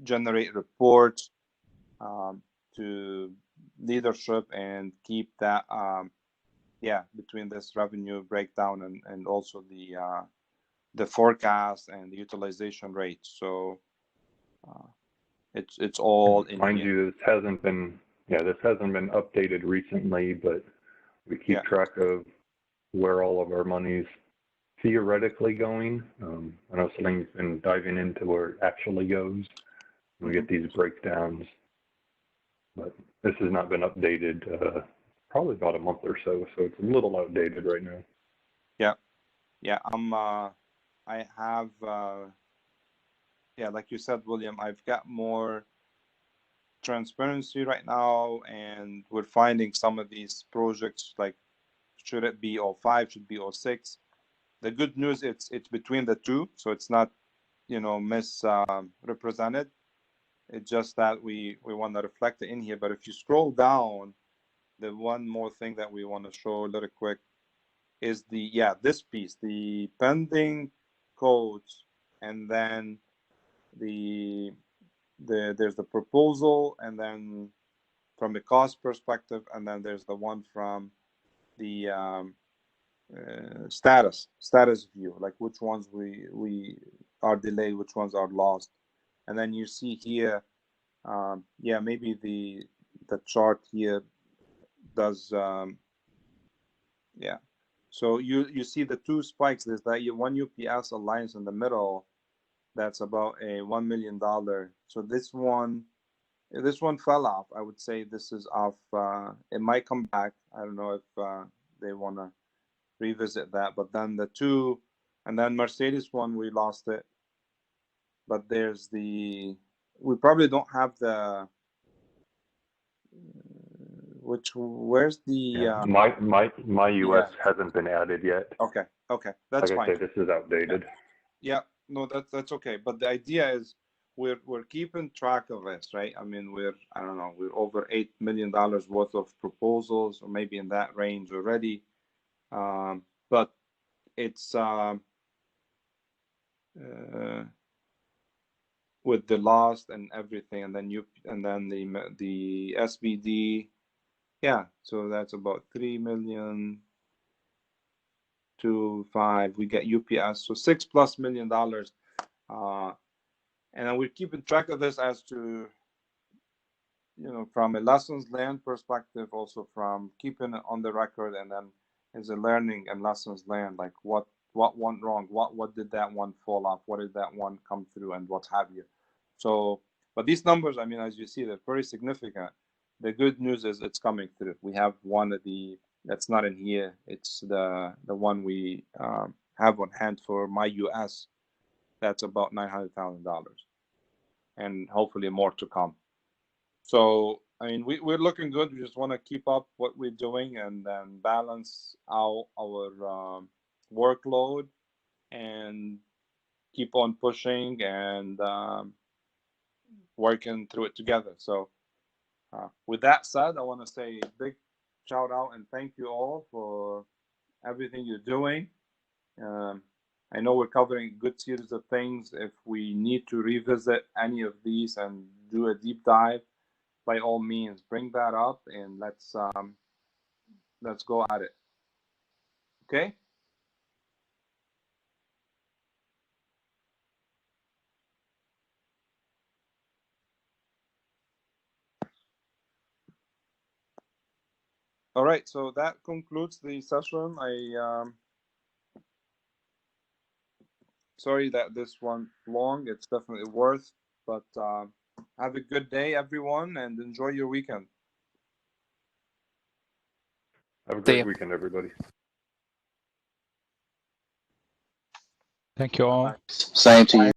generate reports to leadership and keep that between this revenue breakdown and also the forecast and the utilization rate. So it's all in Mind here. you, this hasn't been updated recently, but we keep track of where all of our money's theoretically going. I know Celine's been diving into where it actually goes. We get these breakdowns, but this has not been updated probably about a month or so, so it's a little outdated right now. I have like you said, William, I've got more transparency right now, and we're finding some of these projects, like should it be 05, should be 06. The good news, it's between the two, so it's not misrepresented. It's just that we want to reflect it in here. But if you scroll down, the one more thing that we want to show a little quick is this piece, the pending codes, and then there's the proposal, and then from the cost perspective, and then there's the one from the status view, like which ones we are delayed, which ones are lost. And then you see here, maybe the chart here does, so you see the two spikes. There's that one UPS alliance in the middle, that's about a $1 million. So this one fell off. I would say this is off. It might come back. I don't know if they want to revisit that. But then the two, and then Mercedes one, we lost it. But there's we probably don't have the where's the my US hasn't been added yet. Okay, that's fine. Like I say, this is outdated. Yeah, no, that's okay. But the idea is we're keeping track of this, right? I mean, we're over $8 million worth of proposals, or maybe in that range already. But it's with the lost and everything, and then the SBD, so that's about 3 million to 5. We get UPS, so $6+ million. And then we're keeping track of this as to, from a lessons learned perspective, also from keeping it on the record, and then as a learning and lessons learned, like what went wrong, what did that one fall off, what did that one come through, and what have you. So, but these numbers, I mean, as you see, they're very significant. The good news is it's coming through. We have one of that's not in here. It's the one we have on hand for my US. That's about $900,000, and hopefully more to come. So, I mean, we're looking good. We just want to keep up what we're doing, and then balance out our workload, and keep on pushing and working through it together. So, with that said, I want to say a big shout out and thank you all for everything you're doing. I know we're covering a good series of things. If we need to revisit any of these and do a deep dive, by all means, bring that up, and let's go at it. Okay? All right, so that concludes the session. Sorry that this one long. It's definitely worth, but have a good day, everyone, and enjoy your weekend. Have a great weekend, everybody. Thank you all. Same to you.